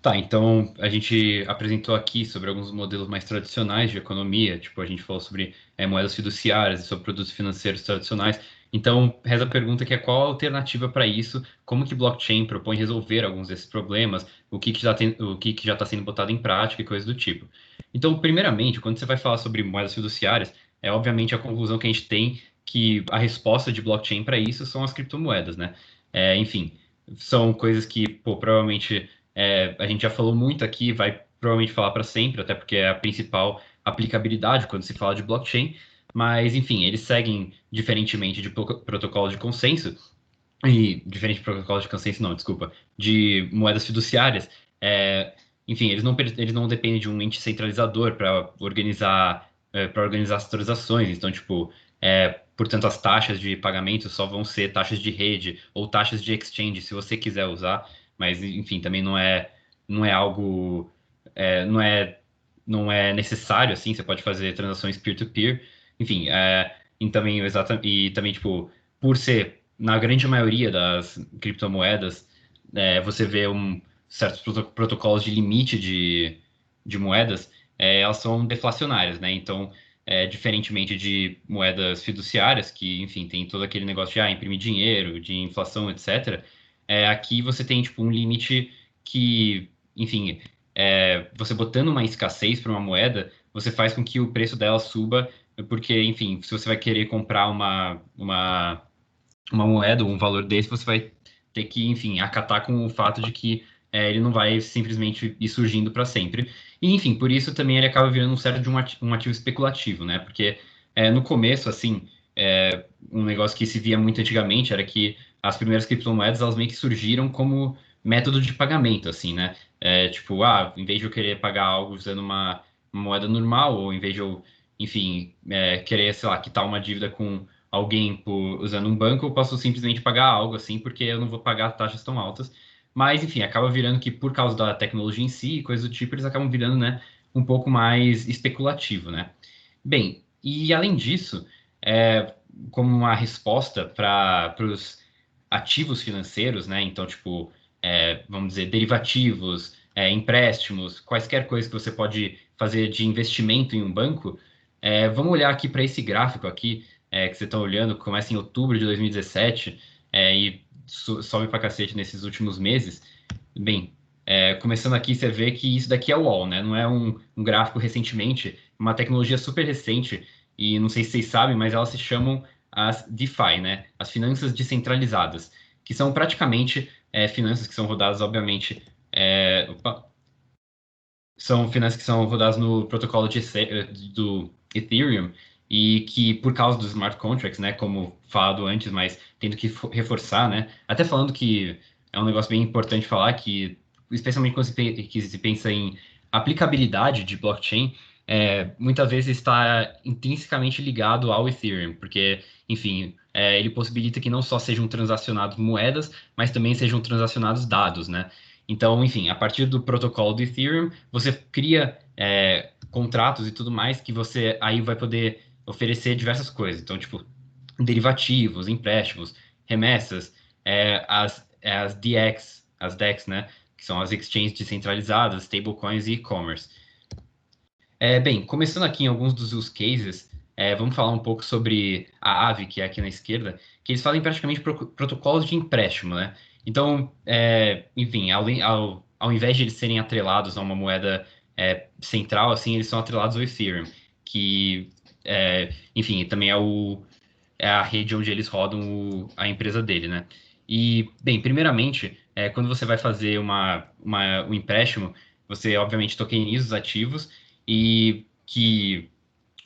Tá, então a gente apresentou aqui sobre alguns modelos mais tradicionais de economia, tipo, a gente falou sobre moedas fiduciárias e sobre produtos financeiros tradicionais. Então, reza a pergunta que é qual a alternativa para isso, como que blockchain propõe resolver alguns desses problemas, o que já está sendo botado em prática e coisas do tipo. Então, primeiramente, quando você vai falar sobre moedas fiduciárias, obviamente a conclusão que a gente tem que a resposta de blockchain para isso são as criptomoedas, né? Enfim, são coisas que, provavelmente a gente já falou muito aqui, vai provavelmente falar para sempre, até porque é a principal aplicabilidade quando se fala de blockchain, mas, enfim, eles seguem diferentemente de protocolo de consenso, diferente de protocolo de consenso, não, desculpa, de moedas fiduciárias, enfim, eles não dependem de um ente centralizador para organizar as transações, então, tipo, portanto, as taxas de pagamento só vão ser taxas de rede ou taxas de exchange, se você quiser usar, mas, enfim, também não é algo, não é necessário, assim, você pode fazer transações peer-to-peer, enfim, e também, tipo, por ser, na grande maioria das criptomoedas, você vê certos protocolos de limite de moedas, elas são deflacionárias, né, então, diferentemente de moedas fiduciárias, que, enfim, tem todo aquele negócio de imprimir dinheiro, de inflação, etc., aqui você tem, tipo, um limite que, enfim, você botando uma escassez para uma moeda, você faz com que o preço dela suba, porque, enfim, se você vai querer comprar uma moeda ou um valor desse, você vai ter que, enfim, acatar com o fato de que ele não vai simplesmente ir surgindo para sempre. E, enfim, por isso também ele acaba virando um certo de um ativo especulativo, né? Porque no começo, assim, um negócio que se via muito antigamente era que as primeiras criptomoedas, elas meio que surgiram como método de pagamento, assim, né? Tipo, em vez de eu querer pagar algo usando uma moeda normal, ou em vez de eu, enfim, querer, sei lá, quitar uma dívida com alguém usando um banco, eu posso simplesmente pagar algo assim, porque eu não vou pagar taxas tão altas. mas, enfim, acaba virando que, por causa da tecnologia em si e coisas do tipo, eles acabam virando, né, um pouco mais especulativo, né? Bem, e além disso, como uma resposta para os ativos financeiros, né? Então, tipo, vamos dizer, derivativos, empréstimos, quaisquer coisas que você pode fazer de investimento em um banco. Vamos olhar aqui para esse gráfico aqui, que vocês estão olhando, que começa em outubro de 2017, e sobe para cacete nesses últimos meses. Bem, começando aqui, você vê que isso daqui é o UOL, né? Não é um gráfico recentemente, uma tecnologia super recente, e não sei se vocês sabem, mas elas se chamam as DeFi, né? As finanças descentralizadas, que são praticamente finanças que são rodadas, obviamente, são finanças que são rodadas no protocolo do Ethereum e que, por causa dos smart contracts, né, como falado antes, mas tendo que reforçar, né, até falando que é um negócio bem importante falar que, especialmente quando que se pensa em aplicabilidade de blockchain, muitas vezes está intrinsecamente ligado ao Ethereum, porque, enfim, ele possibilita que não só sejam transacionadas moedas, mas também sejam transacionados dados, né? Então, enfim, a partir do protocolo do Ethereum, você cria contratos e tudo mais que você aí vai poder oferecer diversas coisas. Então, tipo, derivativos, empréstimos, remessas, as DX, as DEX, né? Que são as exchanges descentralizadas, stablecoins e e-commerce. Bem, começando aqui em alguns dos use cases, vamos falar um pouco sobre a Aave, que é aqui na esquerda, que eles fazem praticamente protocolos de empréstimo, né? Então, enfim, ao invés de eles serem atrelados a uma moeda central, assim, eles são atrelados ao Ethereum, que, enfim, também é a rede onde eles rodam a empresa dele, né? E, bem, primeiramente, quando você vai fazer um empréstimo, você, obviamente, tokeniza os ativos e que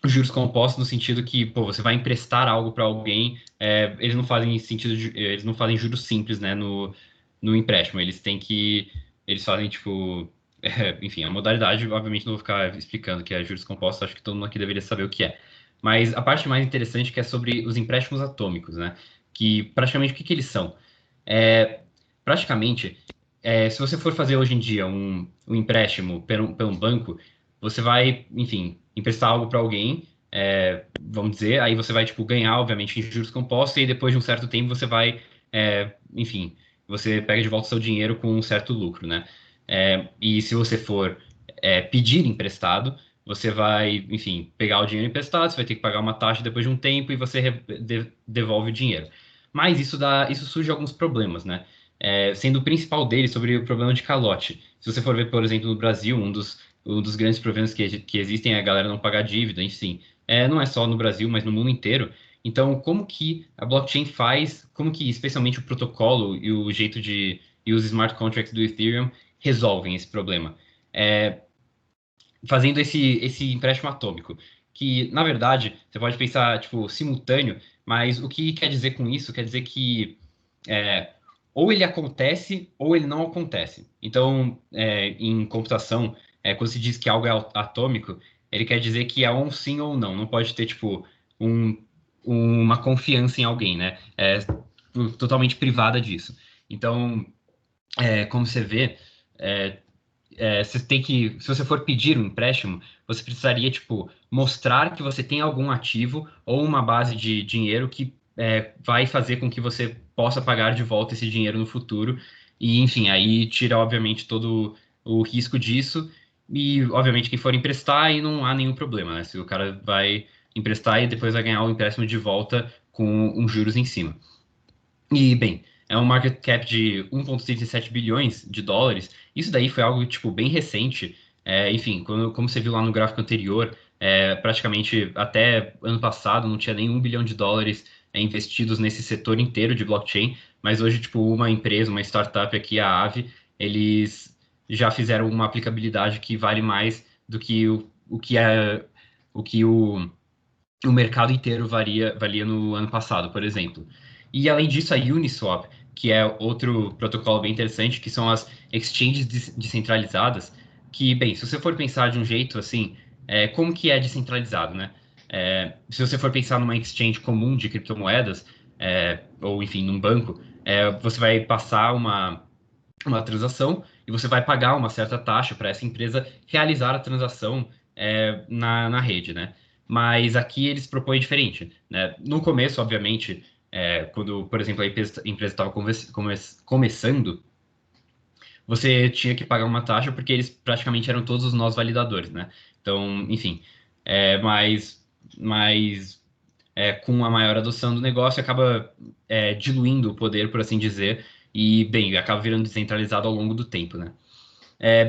os juros compostos no sentido que, pô, você vai emprestar algo para alguém, eles não fazem eles não fazem juros simples, né, no empréstimo, eles fazem, tipo, enfim, a modalidade, obviamente, não vou ficar explicando que é juros compostos, acho que todo mundo aqui deveria saber o que é. Mas a parte mais interessante que é sobre os empréstimos atômicos, né, que praticamente o que eles são? É, praticamente, se você for fazer hoje em dia um empréstimo pelo banco, você vai, enfim, emprestar algo para alguém, vamos dizer, aí você vai, tipo, ganhar, obviamente, em juros compostos, e aí depois de um certo tempo você vai, enfim, você pega de volta o seu dinheiro com um certo lucro, né? E se você for pedir emprestado, você vai, enfim, pegar o dinheiro emprestado, você vai ter que pagar uma taxa depois de um tempo e você devolve o dinheiro. Mas isso surge alguns problemas, né? Sendo o principal deles sobre o problema de calote. Se você for ver, por exemplo, no Brasil, um dos grandes problemas que existem é a galera não pagar dívida, enfim. Não é só no Brasil, mas no mundo inteiro. Então, como que a blockchain faz, como que especialmente o protocolo e o jeito e os smart contracts do Ethereum resolvem esse problema? Fazendo esse empréstimo atômico, que, na verdade, você pode pensar, tipo, simultâneo, mas o que quer dizer com isso? Quer dizer que ou ele acontece ou ele não acontece. Então, em computação, quando se diz que algo é atômico, ele quer dizer que é um sim ou não. Não pode ter, tipo, um, uma confiança em alguém, né? Totalmente privada disso. Então, como você vê, você tem que, se você for pedir um empréstimo, você precisaria, tipo, mostrar que você tem algum ativo ou uma base de dinheiro que vai fazer com que você possa pagar de volta esse dinheiro no futuro. E, enfim, aí tira, obviamente, todo o risco disso. E, obviamente, quem for emprestar, aí não há nenhum problema, né? Se o cara vai emprestar e depois vai ganhar o empréstimo de volta com uns juros em cima. E, bem, é um market cap de 1,37 bilhões de dólares. Isso daí foi algo, tipo, bem recente. Enfim, como você viu lá no gráfico anterior, praticamente até ano passado não tinha nem 1 bilhão de dólares investidos nesse setor inteiro de blockchain, mas hoje, tipo, uma empresa, uma startup aqui, a Aave, eles já fizeram uma aplicabilidade que vale mais do que o mercado inteiro valia no ano passado, por exemplo. E além disso, a Uniswap, que é outro protocolo bem interessante, que são as exchanges descentralizadas, que, bem, se você for pensar de um jeito assim, como que é descentralizado, né? Se você for pensar numa exchange comum de criptomoedas, ou enfim, num banco, você vai passar uma transação e você vai pagar uma certa taxa para essa empresa realizar a transação na rede, né? Mas aqui eles propõem diferente, né? No começo, obviamente, quando, por exemplo, a empresa estava começando, você tinha que pagar uma taxa porque eles praticamente eram todos os nós validadores, né? Então, enfim, mas com a maior adoção do negócio, acaba diluindo o poder, por assim dizer, e, bem, acaba virando descentralizado ao longo do tempo, né?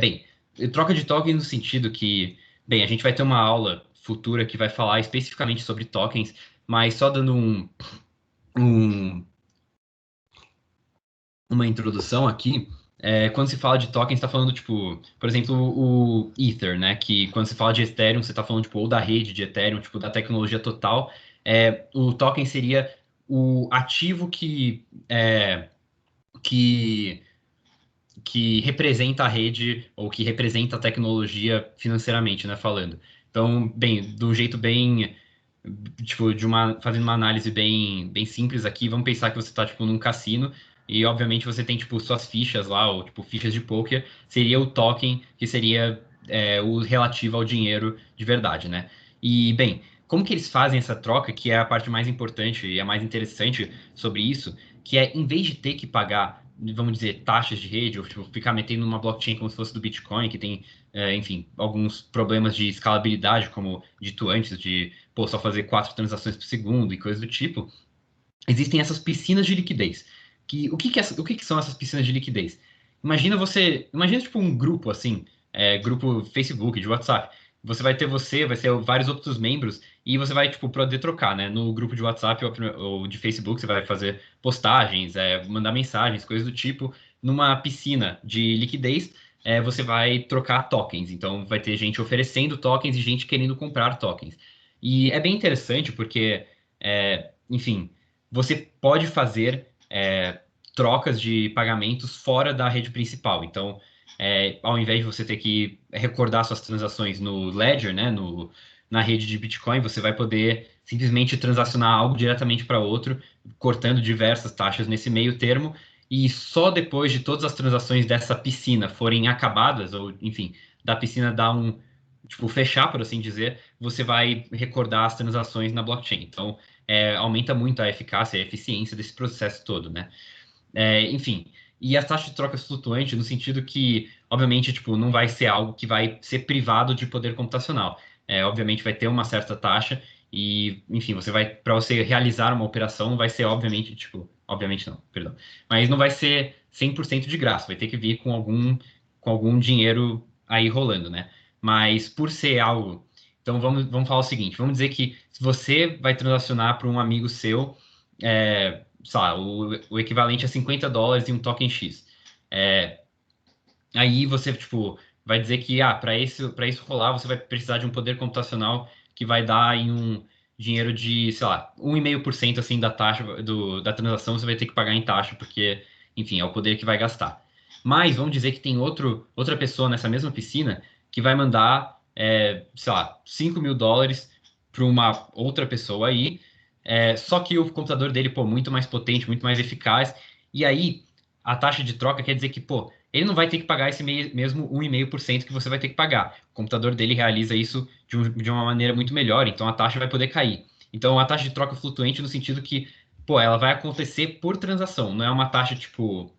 Bem, troca de tokens no sentido que, bem, a gente vai ter uma aula futura que vai falar especificamente sobre tokens, mas só dando um- uma introdução aqui, quando se fala de tokens, está falando, tipo, por exemplo, o Ether, né? Que quando se fala de Ethereum, você está falando, tipo, ou da rede de Ethereum, tipo, da tecnologia total. O token seria o ativo que, que representa a rede ou que representa a tecnologia financeiramente, né? Falando. Então, bem, de um jeito bem, tipo, fazendo uma análise bem simples aqui, vamos pensar que você está, tipo, num cassino e, obviamente, você tem, tipo, suas fichas lá, ou, tipo, fichas de poker, seria o token, que seria o relativo ao dinheiro de verdade, né? E, bem, como que eles fazem essa troca, que é a parte mais importante e a mais interessante sobre isso, que é, em vez de ter que pagar, vamos dizer, taxas de rede, ou, tipo, ficar metendo numa blockchain como se fosse do Bitcoin, que tem, enfim, alguns problemas de escalabilidade, como dito antes, de pô, só fazer 4 transações por segundo e coisas do tipo, existem essas piscinas de liquidez. O que que são essas piscinas de liquidez? Imagina tipo um grupo assim, grupo Facebook, de WhatsApp. Vai ser vários outros membros e você vai tipo poder trocar, né? No grupo de WhatsApp ou de Facebook você vai fazer postagens, mandar mensagens, coisas do tipo. Numa piscina de liquidez, você vai trocar tokens. Então vai ter gente oferecendo tokens e gente querendo comprar tokens. E é bem interessante porque, enfim, você pode fazer trocas de pagamentos fora da rede principal. Então, ao invés de você ter que recordar suas transações no Ledger, né, na rede de Bitcoin, você vai poder simplesmente transacionar algo diretamente para outro, cortando diversas taxas nesse meio termo. E só depois de todas as transações dessa piscina forem acabadas, ou enfim, da piscina dar tipo, fechar, por assim dizer, você vai recordar as transações na blockchain. Então, aumenta muito a eficácia e a eficiência desse processo todo, né? Enfim, e a taxa de troca flutuante no sentido que, obviamente, tipo, não vai ser algo que vai ser privado de poder computacional. Obviamente vai ter uma certa taxa e, enfim, para você realizar uma operação, vai ser, obviamente, tipo, obviamente não, perdão, mas não vai ser 100% de graça, vai ter que vir com algum dinheiro aí rolando, né? Mas por ser algo, então vamos falar o seguinte, vamos dizer que se você vai transacionar para um amigo seu, sei lá, o equivalente a $50 em um token X. É, aí você, tipo, vai dizer que, para isso rolar, você vai precisar de um poder computacional que vai dar em um dinheiro de, sei lá, 1,5% assim da taxa da transação, você vai ter que pagar em taxa, porque, enfim, é o poder que vai gastar. Mas vamos dizer que tem outra pessoa nessa mesma piscina que vai mandar, sei lá, $5.000 para uma outra pessoa aí, só que o computador dele, pô, muito mais potente, muito mais eficaz, e aí a taxa de troca quer dizer que, pô, ele não vai ter que pagar esse mesmo 1,5% que você vai ter que pagar. O computador dele realiza isso de uma maneira muito melhor, então a taxa vai poder cair. Então a taxa de troca flutuante no sentido que, pô, ela vai acontecer por transação, não é uma taxa tipo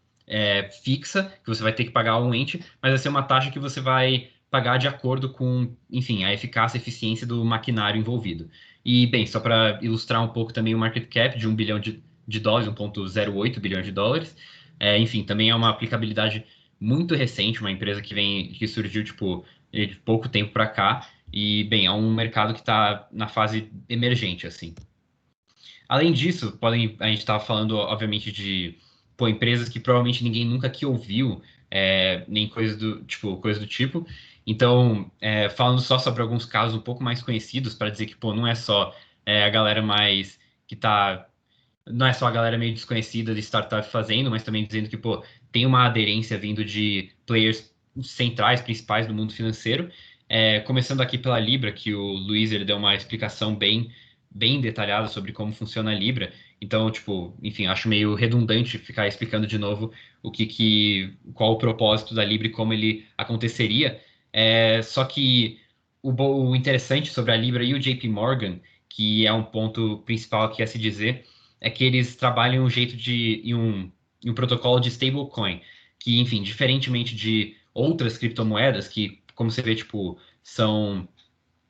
fixa que você vai ter que pagar anuente, mas vai ser uma taxa que você vai pagar de acordo com, enfim, a eficácia e eficiência do maquinário envolvido. E, bem, só para ilustrar um pouco também o market cap de 1 bilhão de dólares, 1,08 bilhões de dólares. Enfim, também é uma aplicabilidade muito recente, uma empresa que surgiu tipo de pouco tempo para cá e bem, é um mercado que está na fase emergente assim. Além disso, a gente estava falando obviamente de pô, empresas que provavelmente ninguém nunca aqui ouviu, nem coisa do tipo. Então, falando só sobre alguns casos um pouco mais conhecidos para dizer que pô, não é só a galera mais que está não é só a galera meio desconhecida de startup fazendo, mas também dizendo que, pô, tem uma aderência vindo de players centrais, principais do mundo financeiro. Começando aqui pela Libra, que o Luiz ele deu uma explicação bem detalhada sobre como funciona a Libra. Então, tipo, enfim, acho meio redundante ficar explicando de novo qual o propósito da Libra e como ele aconteceria. Só que o interessante sobre a Libra e o JP Morgan, que é um ponto principal aqui a se dizer, é que eles trabalham um jeito em um protocolo de stablecoin, que, enfim, diferentemente de outras criptomoedas, que, como você vê, tipo,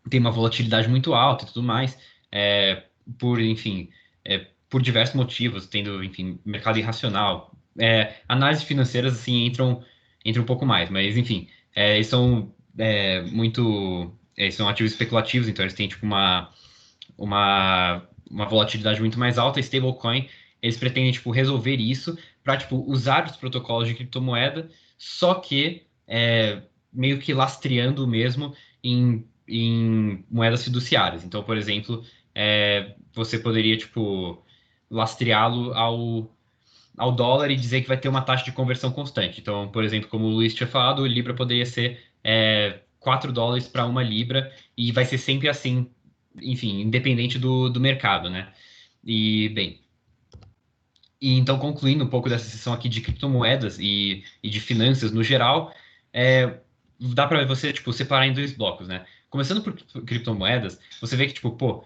tem uma volatilidade muito alta e tudo mais, enfim, por diversos motivos, tendo, enfim, mercado irracional. Análises financeiras, assim, entram um pouco mais, mas, enfim, eles são são ativos especulativos, então eles têm, tipo, uma volatilidade muito mais alta. Stablecoin, eles pretendem, tipo, resolver isso para, tipo, usar os protocolos de criptomoeda, só que meio que lastreando mesmo em moedas fiduciárias. Então, por exemplo, você poderia, tipo, lastreá-lo ao dólar e dizer que vai ter uma taxa de conversão constante. Então, por exemplo, como o Luiz tinha falado, o Libra poderia ser $4 para uma Libra e vai ser sempre assim, enfim, independente do mercado, né? Bem, então, concluindo um pouco dessa sessão aqui de criptomoedas e de finanças no geral, dá para você, tipo, separar em dois blocos, né? Começando por criptomoedas, você vê que, tipo, pô,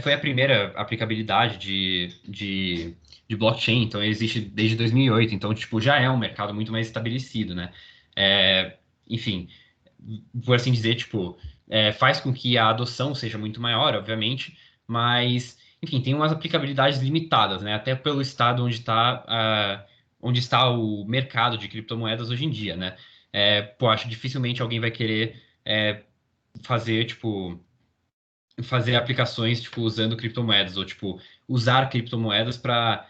foi a primeira aplicabilidade de blockchain, então existe desde 2008, então, tipo, já é um mercado muito mais estabelecido, né? Enfim, por assim dizer, tipo, faz com que a adoção seja muito maior, obviamente, mas, enfim, tem umas aplicabilidades limitadas, né? Até pelo estado onde está o mercado de criptomoedas hoje em dia, né? Pô, acho que dificilmente alguém vai querer fazer, tipo, fazer aplicações, tipo, usando criptomoedas, ou, tipo, usar criptomoedas para,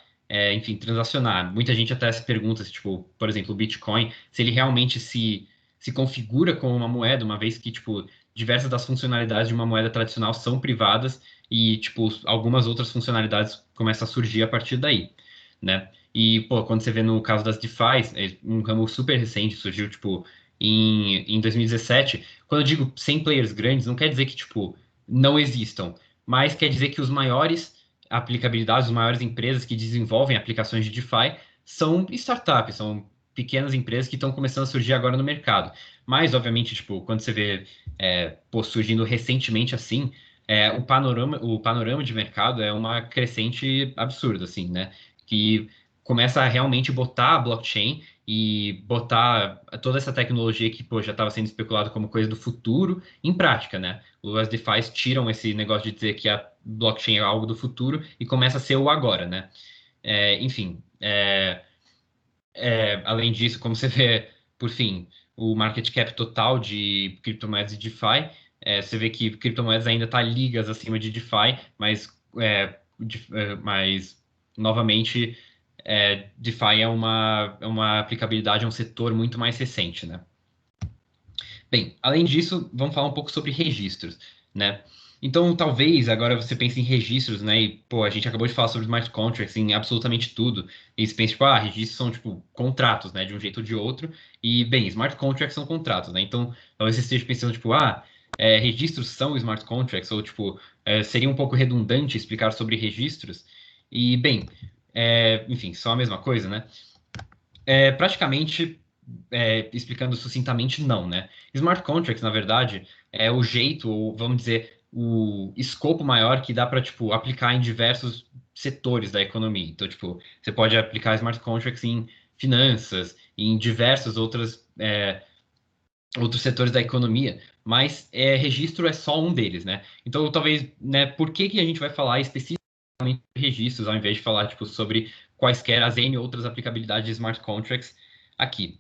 enfim, transacionar. Muita gente até se pergunta se, tipo, por exemplo, o Bitcoin, se ele realmente se configura como uma moeda, uma vez que, tipo, diversas das funcionalidades de uma moeda tradicional são privadas e, tipo, algumas outras funcionalidades começam a surgir a partir daí, né? E, pô, quando você vê no caso das DeFi, um ramo super recente, surgiu, tipo, em 2017. Quando eu digo 100 players grandes, não quer dizer que, tipo, não existam, mas quer dizer que os maiores aplicabilidades, as maiores empresas que desenvolvem aplicações de DeFi são startups, são pequenas empresas que estão começando a surgir agora no mercado. Mas, obviamente, tipo, quando você vê surgindo recentemente assim, o panorama de mercado é uma crescente absurda, assim, né? Que começa a realmente botar a blockchain e botar toda essa tecnologia que, pô, já estava sendo especulado como coisa do futuro em prática, né? As DeFis tiram esse negócio de dizer que a blockchain é algo do futuro e começa a ser o agora, né? Enfim, além disso, como você vê, por fim, o market cap total de criptomoedas e DeFi, você vê que criptomoedas ainda está ligas acima de DeFi, mas novamente, DeFi é uma aplicabilidade, é um setor muito mais recente, né? Bem, além disso, vamos falar um pouco sobre registros, né? Então, talvez agora você pense em registros, né? E, pô, a gente acabou de falar sobre smart contracts em absolutamente tudo. E você pensa, tipo, registros são, tipo, contratos, né? De um jeito ou de outro. E, bem, smart contracts são contratos, né? Então, talvez você esteja pensando, tipo, registros são smart contracts, ou, tipo, seria um pouco redundante explicar sobre registros. E, bem, enfim, são a mesma coisa, né? Praticamente, explicando sucintamente, não, né? Smart contracts, na verdade, é o jeito, ou vamos dizer, o escopo maior que dá para, tipo, aplicar em diversos setores da economia. Então, tipo, você pode aplicar smart contracts em finanças, em diversos outros setores da economia, mas registro é só um deles, né? Então, talvez, né, por que a gente vai falar especificamente de registros, ao invés de falar, tipo, sobre quaisquer as N outras aplicabilidades de smart contracts aqui?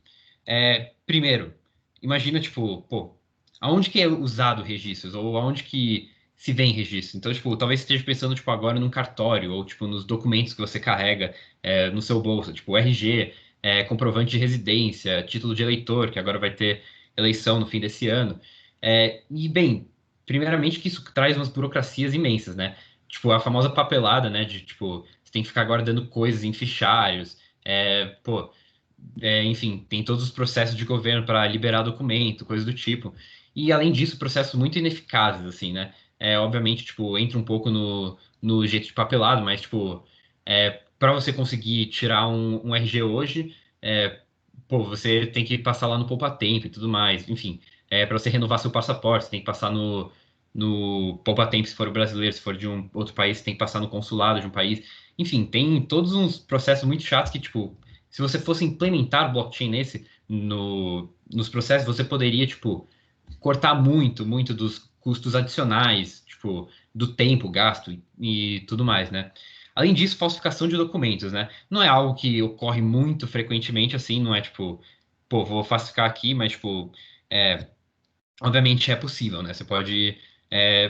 Primeiro, imagina, tipo, pô, aonde que é usado registros, ou aonde que se vê em registro? Então, tipo, talvez você esteja pensando, tipo, agora num cartório, ou, tipo, nos documentos que você carrega no seu bolso, tipo, RG, comprovante de residência, título de eleitor, que agora vai ter eleição no fim desse ano. Bem, primeiramente que isso traz umas burocracias imensas, né? Tipo, a famosa papelada, né? De, tipo, você tem que ficar guardando coisas em fichários. Pô, enfim, tem todos os processos de governo para liberar documento, coisas do tipo. E, além disso, processos muito ineficazes, assim, né? Obviamente, tipo, entra um pouco no jeito de papelado, mas, tipo, para você conseguir tirar um RG hoje, você tem que passar lá no Poupa-Tempo e tudo mais. Enfim, para você renovar seu passaporte, você tem que passar no Poupa-Tempo se for o brasileiro, se for de um outro país, você tem que passar no consulado de um país. Enfim, tem todos uns processos muito chatos que, tipo, se você fosse implementar blockchain nos processos, você poderia, tipo, cortar muito dos custos adicionais, tipo, do tempo gasto e tudo mais, né? Além disso, falsificação de documentos, né? Não é algo que ocorre muito frequentemente, assim, não é tipo, pô, vou falsificar aqui, mas, tipo, é, obviamente é possível, né? Você pode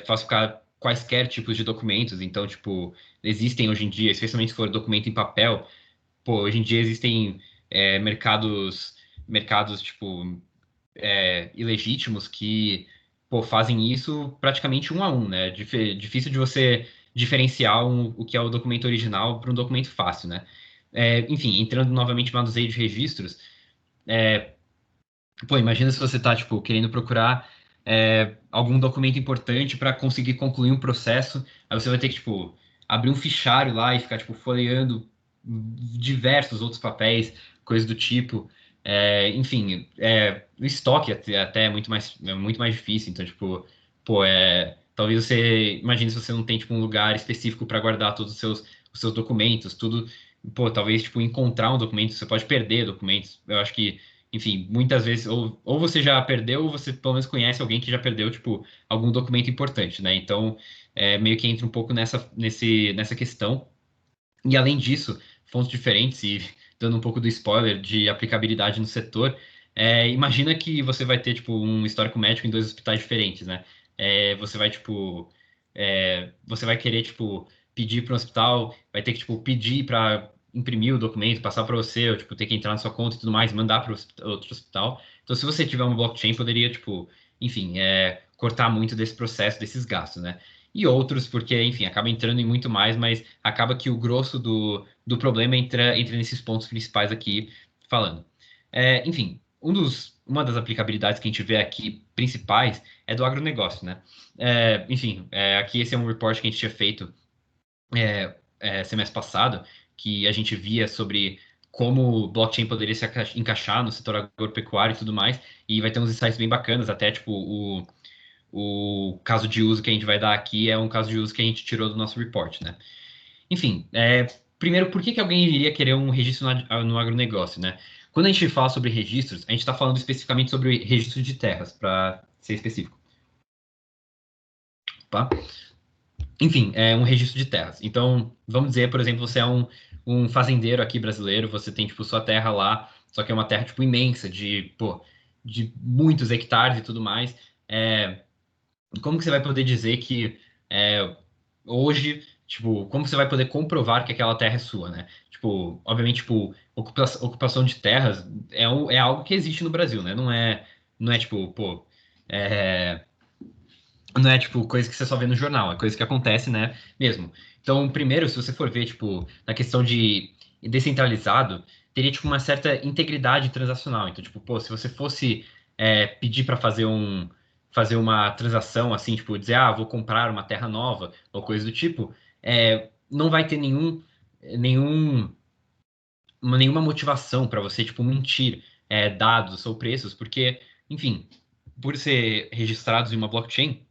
falsificar quaisquer tipos de documentos, então, tipo, existem hoje em dia, especialmente se for documento em papel, pô, hoje em dia existem mercados, tipo, ilegítimos que, pô, fazem isso praticamente um a um, né? Difícil de você diferenciar o que é o documento original para um documento fácil, né? Enfim, entrando novamente no manuseio de registros, pô, imagina se você está, tipo, querendo procurar algum documento importante para conseguir concluir um processo, aí você vai ter que, tipo, abrir um fichário lá e ficar, tipo, folheando diversos outros papéis, coisas do tipo. Enfim, o estoque até é muito mais difícil, então, tipo, pô, talvez você, imagine se você não tem, tipo, um lugar específico para guardar todos os seus documentos, tudo, pô, talvez, tipo, encontrar um documento, você pode perder documentos, eu acho que enfim, muitas vezes, ou você já perdeu, ou você pelo menos conhece alguém que já perdeu, tipo, algum documento importante, né? Então, meio que entra um pouco nessa questão. E além disso, fontes diferentes, e dando um pouco do spoiler de aplicabilidade no setor, imagina que você vai ter, tipo, um histórico médico em dois hospitais diferentes, né? Você vai, tipo, você vai querer, tipo, pedir para um hospital, vai ter que, tipo, pedir para imprimir o documento, passar para você, ou, tipo, ter que entrar na sua conta e tudo mais, mandar para outro hospital. Então, se você tiver uma blockchain, poderia, tipo, enfim, cortar muito desse processo, desses gastos, né? E outros, porque, enfim, acaba entrando em muito mais, mas acaba que o grosso do problema entra nesses pontos principais aqui falando. Enfim, uma das aplicabilidades que a gente vê aqui principais é do agronegócio, né? Enfim, aqui esse é um report que a gente tinha feito semestre passado, que a gente via sobre como blockchain poderia se encaixar no setor agropecuário e tudo mais, e vai ter uns insights bem bacanas, até tipo o caso de uso que a gente vai dar aqui é um caso de uso que a gente tirou do nosso report, né? Enfim, primeiro, por que alguém iria querer um registro no agronegócio, né? Quando a gente fala sobre registros, a gente está falando especificamente sobre registro de terras, para ser específico. Tá? Enfim, é um registro de terras. Então, vamos dizer, por exemplo, você é um fazendeiro aqui brasileiro, você tem, tipo, sua terra lá, só que é uma terra, tipo, imensa, de muitos hectares e tudo mais. Como que você vai poder dizer que hoje, tipo, como você vai poder comprovar que aquela terra é sua, né? Tipo, obviamente, tipo, ocupação de terras é algo que existe no Brasil, né? Não é tipo, pô, é, não é tipo coisa que você só vê no jornal, é coisa que acontece, né? Mesmo. Então, primeiro, se você for ver, tipo, na questão de descentralizado, teria tipo uma certa integridade transacional. Então, tipo, pô, se você fosse pedir para fazer uma transação assim, tipo, dizer, vou comprar uma terra nova ou coisa do tipo, não vai ter nenhum nenhuma motivação para você, tipo, mentir dados ou preços, porque, enfim, por ser registrados em uma blockchain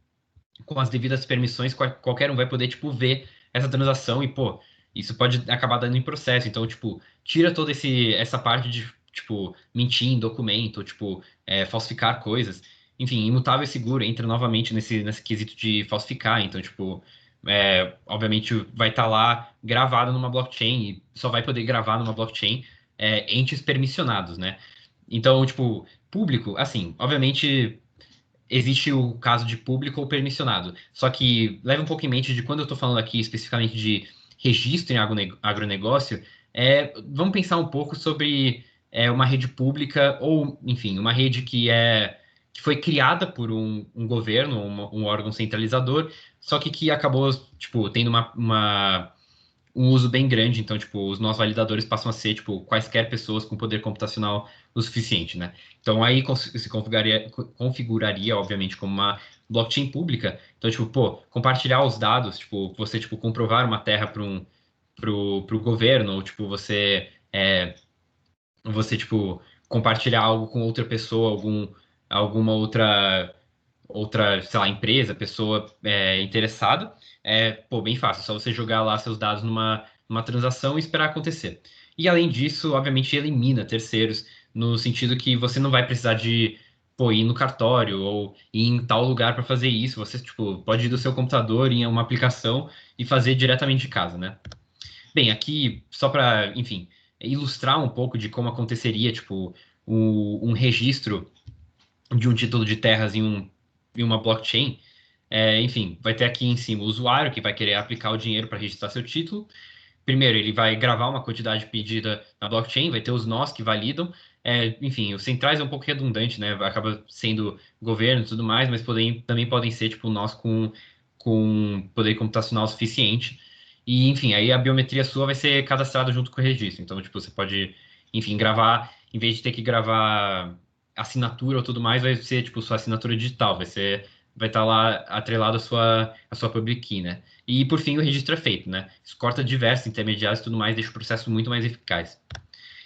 com as devidas permissões, qualquer um vai poder, tipo, ver essa transação e, pô, isso pode acabar dando em processo. Então, tipo, tira toda essa parte de, tipo, mentir em documento, tipo, falsificar coisas. Enfim, imutável e seguro entra novamente nesse quesito de falsificar. Então, tipo, obviamente vai estar lá gravado numa blockchain e só vai poder gravar numa blockchain entes permissionados, né? Então, tipo, público, assim, obviamente existe o caso de público ou permissionado. Só que leva um pouco em mente de quando eu estou falando aqui especificamente de registro em agronegócio, vamos pensar um pouco sobre uma rede pública ou, enfim, uma rede que foi criada por um governo, um órgão centralizador, só que acabou, tipo, tendo um uso bem grande, então, tipo, os nossos validadores passam a ser, tipo, quaisquer pessoas com poder computacional o suficiente, né? Então, aí se configuraria, obviamente, como uma blockchain pública. Então, tipo, pô, compartilhar os dados, tipo, você, tipo, comprovar uma terra para pro governo, ou, tipo, você, tipo, compartilhar algo com outra pessoa, alguma outra, sei lá, empresa, pessoa interessada, pô, bem fácil, é só você jogar lá seus dados numa transação e esperar acontecer. E além disso, obviamente, elimina terceiros, no sentido que você não vai precisar de, pô, ir no cartório ou ir em tal lugar para fazer isso. Você, tipo, pode ir do seu computador em uma aplicação e fazer diretamente de casa, né? Bem, aqui, só para, enfim, ilustrar um pouco de como aconteceria, tipo, um registro de um título de terras em uma blockchain. Enfim, vai ter aqui em cima o usuário que vai querer aplicar o dinheiro para registrar seu título. Primeiro, ele vai gravar uma quantidade pedida na blockchain, vai ter os nós que validam. Enfim, os centrais é um pouco redundante, né? Acaba sendo governo e tudo mais, mas também podem ser tipo nós com poder computacional suficiente. E, enfim, aí a biometria sua vai ser cadastrada junto com o registro. Então, tipo, você pode, enfim, gravar, em vez de ter que gravar assinatura ou tudo mais, vai ser tipo sua assinatura digital, vai estar lá atrelado à sua public key, né? E por fim o registro é feito, né? Isso corta diversos intermediários e tudo mais, deixa o processo muito mais eficaz.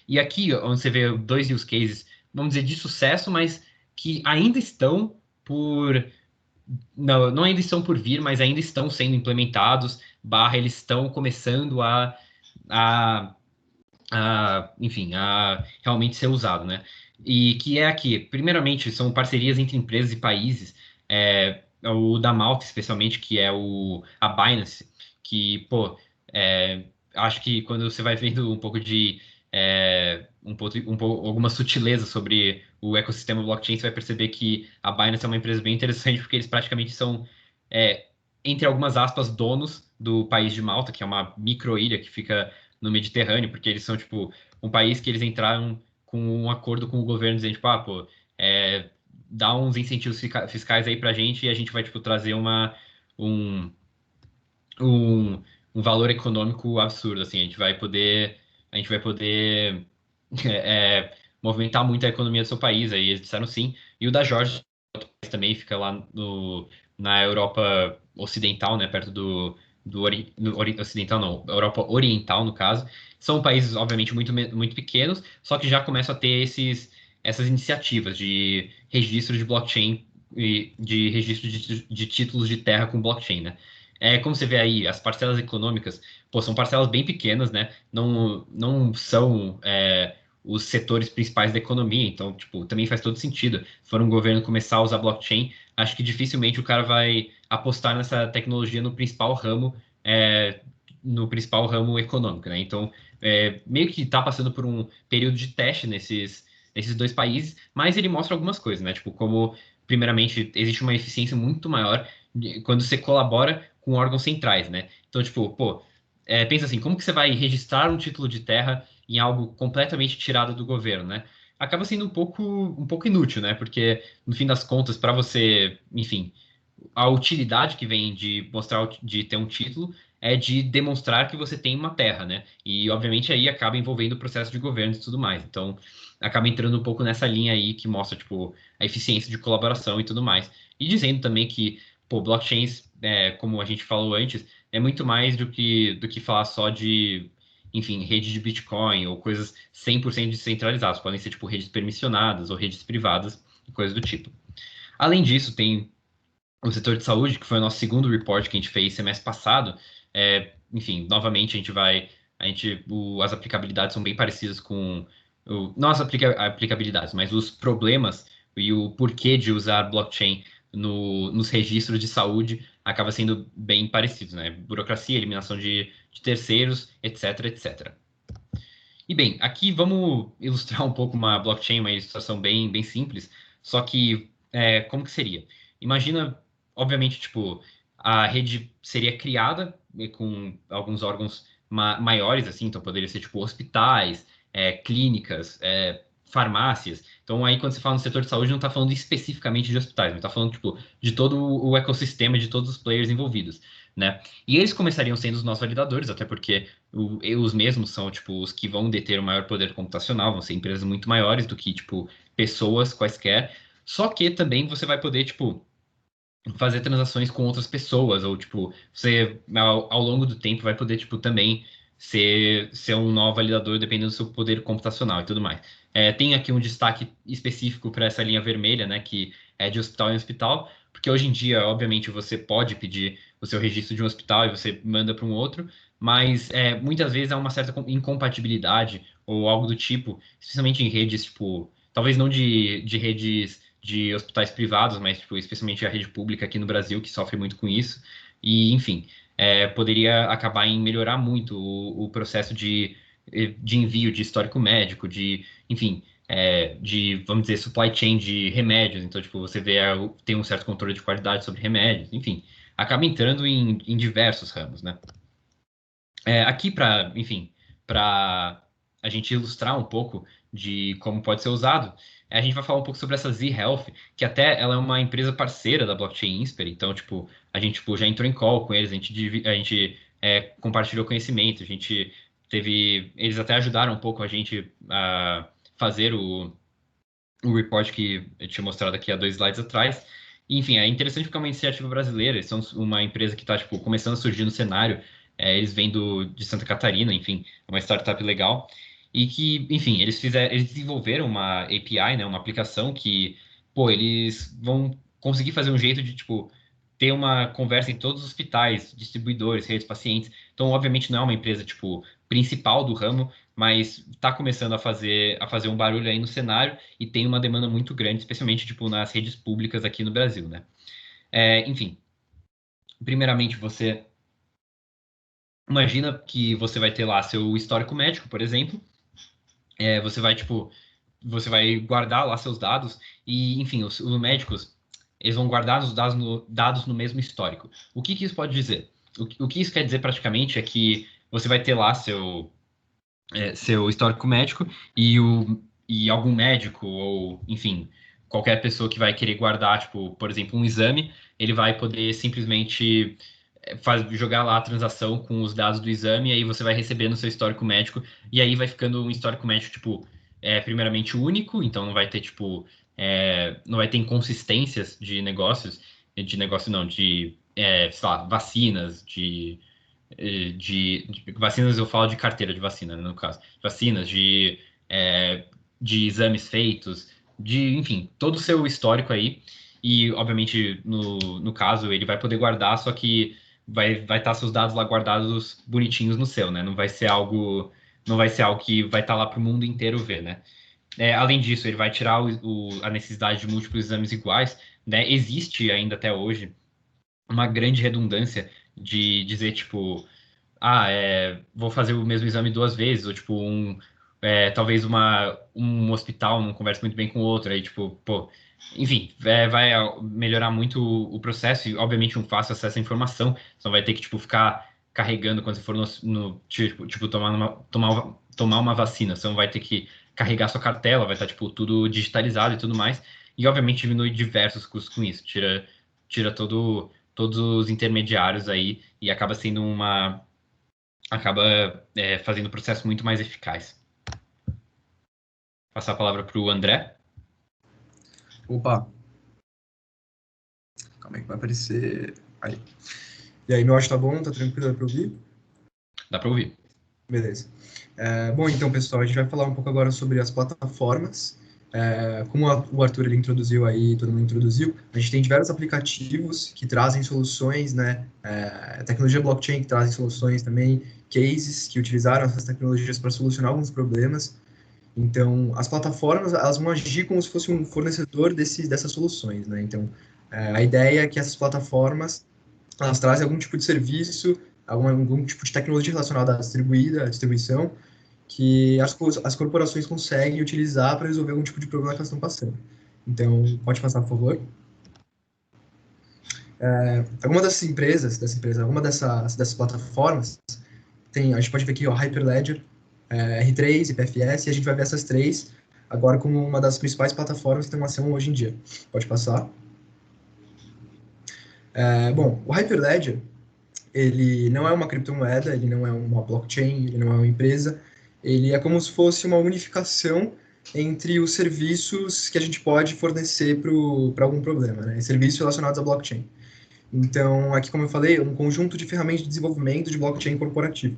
E aqui, onde você vê dois use cases, vamos dizer, de sucesso, mas que ainda estão por. Não ainda estão por vir, mas ainda estão sendo implementados, eles estão começando a, enfim, a realmente ser usado, né? E que é aqui, primeiramente, são parcerias entre empresas e países, o da Malta, especialmente, que é a Binance, que, pô, acho que quando você vai vendo um pouco de alguma sutileza sobre o ecossistema blockchain, você vai perceber que a Binance é uma empresa bem interessante, porque eles praticamente são, entre algumas aspas, donos do país de Malta, que é uma micro-ilha que fica no Mediterrâneo, porque eles são, tipo, um país que eles entraram com um acordo com o governo, dizendo, tipo, pô, dá uns incentivos fiscais aí pra gente e a gente vai, tipo, trazer um, um, um valor econômico absurdo, assim, a gente vai poder movimentar muito a economia do seu país, aí eles disseram sim, e o da Geórgia também fica lá na Europa Ocidental, né, perto Ocidental não, Europa Oriental, no caso. São países, obviamente, muito pequenos, só que já começam a ter essas iniciativas de registro de blockchain e de registro de títulos de terra com blockchain, né? Como você vê aí, as parcelas econômicas, pô, são parcelas bem pequenas, né? Não são os setores principais da economia, então, tipo, também faz todo sentido. Se for um governo começar a usar blockchain, acho que dificilmente o cara vai apostar nessa tecnologia no principal ramo econômico, né? Então, meio que está passando por um período de teste nesses dois países, mas ele mostra algumas coisas, né? Tipo, como, primeiramente, existe uma eficiência muito maior quando você colabora com órgãos centrais, né? Então, tipo, pô, pensa assim, como que você vai registrar um título de terra em algo completamente tirado do governo, né? Acaba sendo um pouco inútil, né? Porque, no fim das contas, para você, enfim, a utilidade que vem de mostrar, de ter um título é de demonstrar que você tem uma terra, né? E, obviamente, aí acaba envolvendo o processo de governo e tudo mais. Então, acaba entrando um pouco nessa linha aí que mostra, tipo, a eficiência de colaboração e tudo mais. E dizendo também que, pô, blockchains, como a gente falou antes, é muito mais do que falar só de, enfim, rede de Bitcoin ou coisas 100% descentralizadas. Podem ser, tipo, redes permissionadas ou redes privadas e coisas do tipo. Além disso, tem o setor de saúde, que foi o nosso segundo report que a gente fez semestre passado. Enfim, novamente as aplicabilidades são bem parecidas com não as aplicabilidades, mas os problemas e o porquê de usar blockchain nos registros de saúde acaba sendo bem parecidos, né? Burocracia, eliminação de terceiros, etc, etc. E bem, aqui vamos ilustrar um pouco uma blockchain, uma ilustração bem, bem simples, só que como que seria? Imagina, obviamente, tipo, a rede seria criada com alguns órgãos maiores, assim, então poderia ser tipo hospitais, clínicas, farmácias. Então aí quando você fala no setor de saúde, não está falando especificamente de hospitais, mas está falando tipo de todo o ecossistema, de todos os players envolvidos, né? E eles começariam sendo os nossos validadores, até porque os mesmos são, tipo, os que vão deter o maior poder computacional, vão ser empresas muito maiores do que, tipo, pessoas quaisquer. Só que também você vai poder, tipo, fazer transações com outras pessoas, ou, tipo, você, ao longo do tempo, vai poder, tipo, também ser um nó validador dependendo do seu poder computacional e tudo mais. Tem aqui um destaque específico para essa linha vermelha, né, que é de hospital em hospital, porque hoje em dia, obviamente, você pode pedir o seu registro de um hospital e você manda para um outro, mas muitas vezes há uma certa incompatibilidade ou algo do tipo, especialmente em redes, tipo, talvez não de redes de hospitais privados, mas tipo, especialmente a rede pública aqui no Brasil, que sofre muito com isso. E, enfim, poderia acabar em melhorar muito o processo de envio de histórico médico, enfim, vamos dizer, supply chain de remédios. Então, tipo, você vê, tem um certo controle de qualidade sobre remédios, enfim, acaba entrando em diversos ramos, né? Aqui enfim, para a gente ilustrar um pouco de como pode ser usado, a gente vai falar um pouco sobre essa Z-Health, que até ela é uma empresa parceira da Blockchain Insper, então, tipo, a gente tipo, já entrou em call com eles, a gente compartilhou conhecimento, eles até ajudaram um pouco a gente a fazer o report que eu tinha mostrado aqui há 2 slides atrás. Enfim, é interessante porque é uma iniciativa brasileira, eles são uma empresa que está tipo, começando a surgir no cenário, eles vêm de Santa Catarina, enfim, é uma startup legal, e que, enfim, eles desenvolveram uma API, né, uma aplicação que, pô, eles vão conseguir fazer um jeito de, tipo, ter uma conversa em todos os hospitais, distribuidores, redes, pacientes. Então, obviamente, não é uma empresa, tipo, principal do ramo, mas está começando a fazer um barulho aí no cenário e tem uma demanda muito grande, especialmente, tipo, nas redes públicas aqui no Brasil, né? Enfim, primeiramente, você imagina que você vai ter lá seu histórico médico, por exemplo. Você vai guardar lá seus dados e, enfim, os médicos, eles vão guardar os dados no mesmo histórico. O que isso pode dizer? O que isso quer dizer praticamente é que você vai ter lá seu histórico médico e algum médico ou, enfim, qualquer pessoa que vai querer guardar, tipo, por exemplo, um exame, ele vai poder simplesmente jogar lá a transação com os dados do exame, e aí você vai receber no seu histórico médico, e aí vai ficando um histórico médico, tipo, primeiramente único, então não vai ter, tipo, não vai ter inconsistências de negócios, não, sei lá, vacinas, de vacinas, eu falo de carteira de vacina, né, no caso, vacinas, de exames feitos, enfim, todo o seu histórico aí, e obviamente no caso ele vai poder guardar, só que vai estar seus dados lá guardados bonitinhos no seu, né? Não vai ser algo que vai estar lá para o mundo inteiro ver, né? Além disso, ele vai tirar a necessidade de múltiplos exames iguais, né? Existe ainda até hoje uma grande redundância de dizer, tipo, vou fazer o mesmo exame 2 vezes, ou tipo, talvez um hospital não converse muito bem com o outro, aí tipo, pô, enfim, vai melhorar muito o processo e, obviamente, um fácil acesso à informação, você não vai ter que, tipo, ficar carregando quando você for tipo tomar uma vacina, você não vai ter que carregar sua cartela, vai estar, tipo, tudo digitalizado e tudo mais, e, obviamente, diminui diversos custos com isso, tira todos os intermediários aí e acaba sendo fazendo o processo muito mais eficaz. Passar a palavra para o André. Opa! Calma aí que vai aparecer. Aí. E aí, meu áudio tá bom? Tá tranquilo para ouvir? Dá para ouvir. Beleza. Bom, então, pessoal, a gente vai falar um pouco agora sobre as plataformas. Como o Arthur ele introduziu aí, todo mundo introduziu, a gente tem diversos aplicativos que trazem soluções, né? Tecnologia blockchain que trazem soluções também, cases que utilizaram essas tecnologias para solucionar alguns problemas. Então, as plataformas, elas vão agir como se fosse um fornecedor dessas soluções, né? Então, a ideia é que essas plataformas, elas trazem algum tipo de serviço, algum tipo de tecnologia relacionada à distribuição, que as corporações conseguem utilizar para resolver algum tipo de problema que elas estão passando. Então, pode passar, por favor. Alguma dessas plataformas, a gente pode ver aqui, ó, Hyperledger, R3 e PFS, e a gente vai ver essas três agora como uma das principais plataformas que tem ação hoje em dia. Pode passar. Bom, o Hyperledger, ele não é uma criptomoeda, ele não é uma blockchain, ele não é uma empresa, ele é como se fosse uma unificação entre os serviços que a gente pode fornecer para algum problema, né? Serviços relacionados à blockchain. Então, aqui, como eu falei, é um conjunto de ferramentas de desenvolvimento de blockchain corporativo.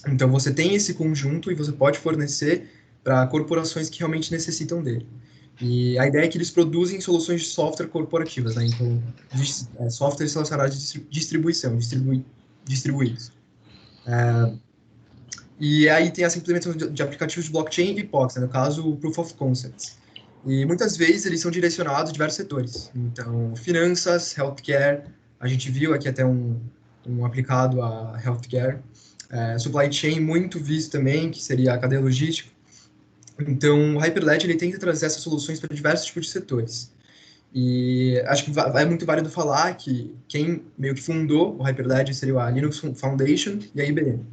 Então, você tem esse conjunto e você pode fornecer para corporações que realmente necessitam dele. E a ideia é que eles produzem soluções de software corporativas, né? Então, softwares relacionados à distribuição, distribuídos. E aí tem essa implementação de aplicativos de blockchain e POCs, né? No caso, o Proof of Concepts. E muitas vezes eles são direcionados a diversos setores. Então, finanças, healthcare, a gente viu aqui até um aplicado a healthcare. Supply chain, muito visto também, que seria a cadeia logística. Então, o Hyperledger ele tenta trazer essas soluções para diversos tipos de setores. E acho que é muito válido falar que quem meio que fundou o Hyperledger seria a Linux Foundation e a IBM.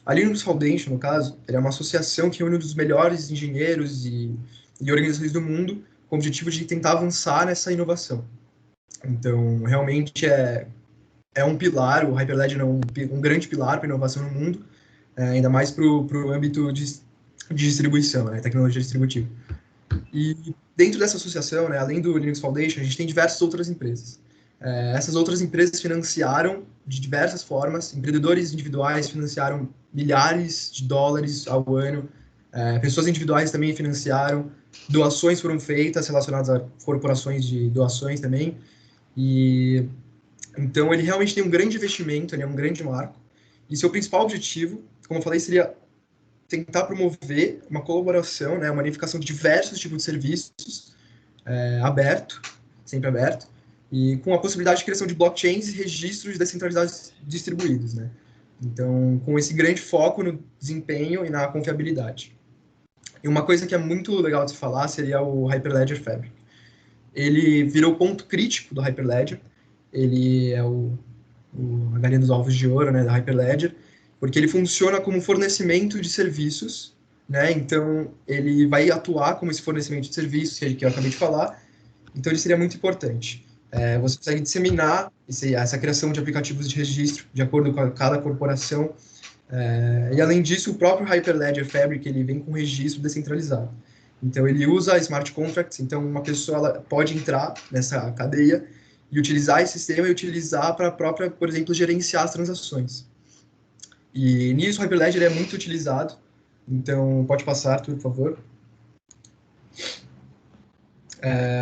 A Linux Foundation, no caso, é uma associação que une um dos melhores engenheiros e organizações do mundo com o objetivo de tentar avançar nessa inovação. Então, realmente é um pilar, o Hyperledger é um grande pilar para a inovação no mundo, ainda mais para o âmbito de distribuição, né, tecnologia distributiva. E dentro dessa associação, né, além do Linux Foundation, a gente tem diversas outras empresas. Essas outras empresas financiaram de diversas formas, empreendedores individuais financiaram milhares de dólares ao ano, pessoas individuais também financiaram, doações foram feitas relacionadas a corporações de doações também, e então ele realmente tem um grande investimento, ele é um grande marco, e seu principal objetivo, como eu falei, seria tentar promover uma colaboração, né, uma unificação de diversos tipos de serviços, aberto, sempre aberto, e com a possibilidade de criação de blockchains e registros descentralizados distribuídos, né? Então, com esse grande foco no desempenho e na confiabilidade. E uma coisa que é muito legal de se falar seria o Hyperledger Fabric. Ele virou ponto crítico do Hyperledger, ele é a galinha dos ovos de ouro, né, da Hyperledger, porque ele funciona como fornecimento de serviços, né? Então, ele vai atuar como esse fornecimento de serviços que eu acabei de falar, então ele seria muito importante. Você consegue disseminar essa criação de aplicativos de registro de acordo com cada corporação, e além disso, o próprio Hyperledger Fabric ele vem com registro descentralizado. Então, ele usa smart contracts, então uma pessoa ela pode entrar nessa cadeia e utilizar esse sistema e utilizar para a própria, por exemplo, gerenciar as transações. E nisso o Hyperledger é muito utilizado. Então, pode passar, Arthur, por favor.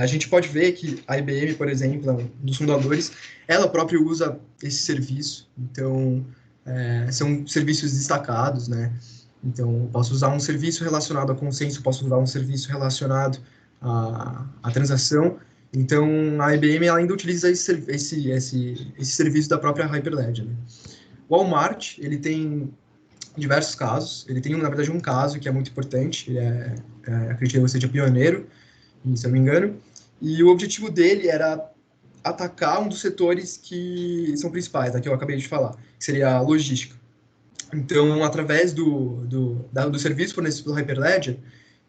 A gente pode ver que a IBM, por exemplo, um dos fundadores, ela própria usa esse serviço. Então, são serviços destacados, né? Então, eu posso usar um serviço relacionado a consenso, posso usar um serviço relacionado à transação. Então, a IBM ela ainda utiliza esse serviço da própria Hyperledger, né? O Walmart, ele tem diversos casos. Ele tem, na verdade, um caso que é muito importante. Ele acredito que seja pioneiro, se eu não me engano. E o objetivo dele era atacar um dos setores que são principais, né, que eu acabei de falar, que seria a logística. Então, através do serviço fornecido pelo Hyperledger,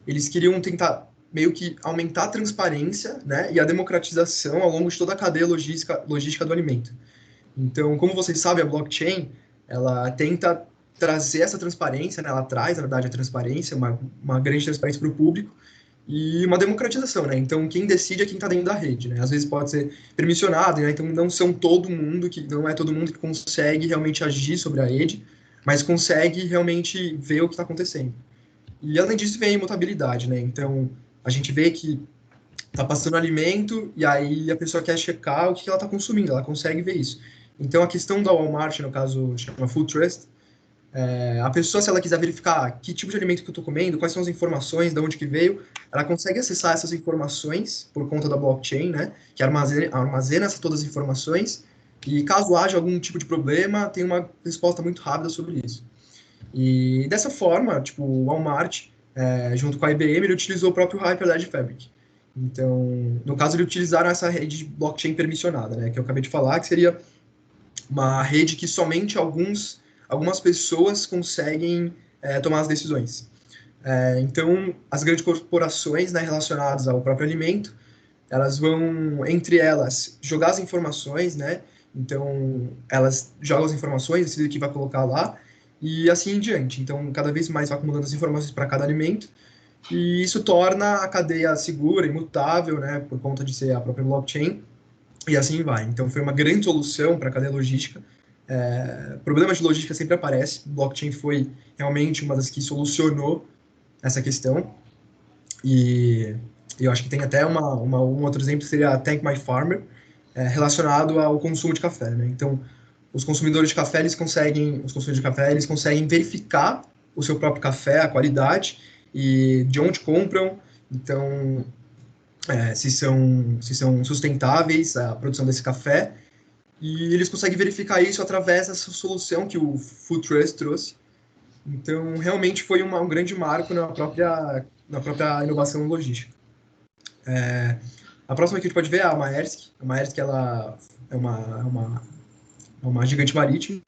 eles queriam tentar meio que aumentar a transparência, né, e a democratização ao longo de toda a cadeia logística do alimento. Então, como vocês sabem, a blockchain, ela tenta trazer essa transparência, né? Ela traz, na verdade, a transparência, uma grande transparência para o público e uma democratização, né? Então, quem decide é quem está dentro da rede, né? Às vezes pode ser permissionado, né? Então, não é todo mundo que consegue realmente agir sobre a rede, mas consegue realmente ver o que está acontecendo. E, além disso, vem a imutabilidade, né? Então, a gente vê que está passando alimento e aí a pessoa quer checar o que ela está consumindo, ela consegue ver isso. Então, a questão da Walmart, no caso, chama Food Trust, a pessoa, se ela quiser verificar que tipo de alimento que eu estou comendo, quais são as informações, de onde que veio, ela consegue acessar essas informações por conta da blockchain, né, que armazena todas as informações, e caso haja algum tipo de problema, tem uma resposta muito rápida sobre isso. E dessa forma, tipo, o Walmart, junto com a IBM, ele utilizou o próprio Hyperledger Fabric. Então, no caso, eles utilizaram essa rede de blockchain permissionada, né, que eu acabei de falar, que seria uma rede que somente algumas pessoas conseguem tomar as decisões. Então, as grandes corporações, né, relacionadas ao próprio alimento, elas vão, entre elas, jogar as informações, né? Então, elas jogam as informações, decidem o que vai colocar lá, e assim em diante. Então, cada vez mais vai acumulando as informações para cada alimento, e isso torna a cadeia segura, imutável, né, por conta de ser a própria blockchain, e assim vai. Então, foi uma grande solução para a cadeia logística, Problemas de logística sempre aparecem. O blockchain foi realmente uma das que solucionou essa questão. E eu acho que tem até um outro exemplo, seria a Thank My Farmer, relacionado ao consumo de café, né? Então, os consumidores de café, eles conseguem verificar o seu próprio café, a qualidade, e de onde compram, então, se são sustentáveis a produção desse café, e eles conseguem verificar isso através dessa solução que o Food Trust trouxe. Então, realmente foi um grande marco na própria inovação logística. A próxima que a gente pode ver é a Maersk. A Maersk, ela é uma gigante marítima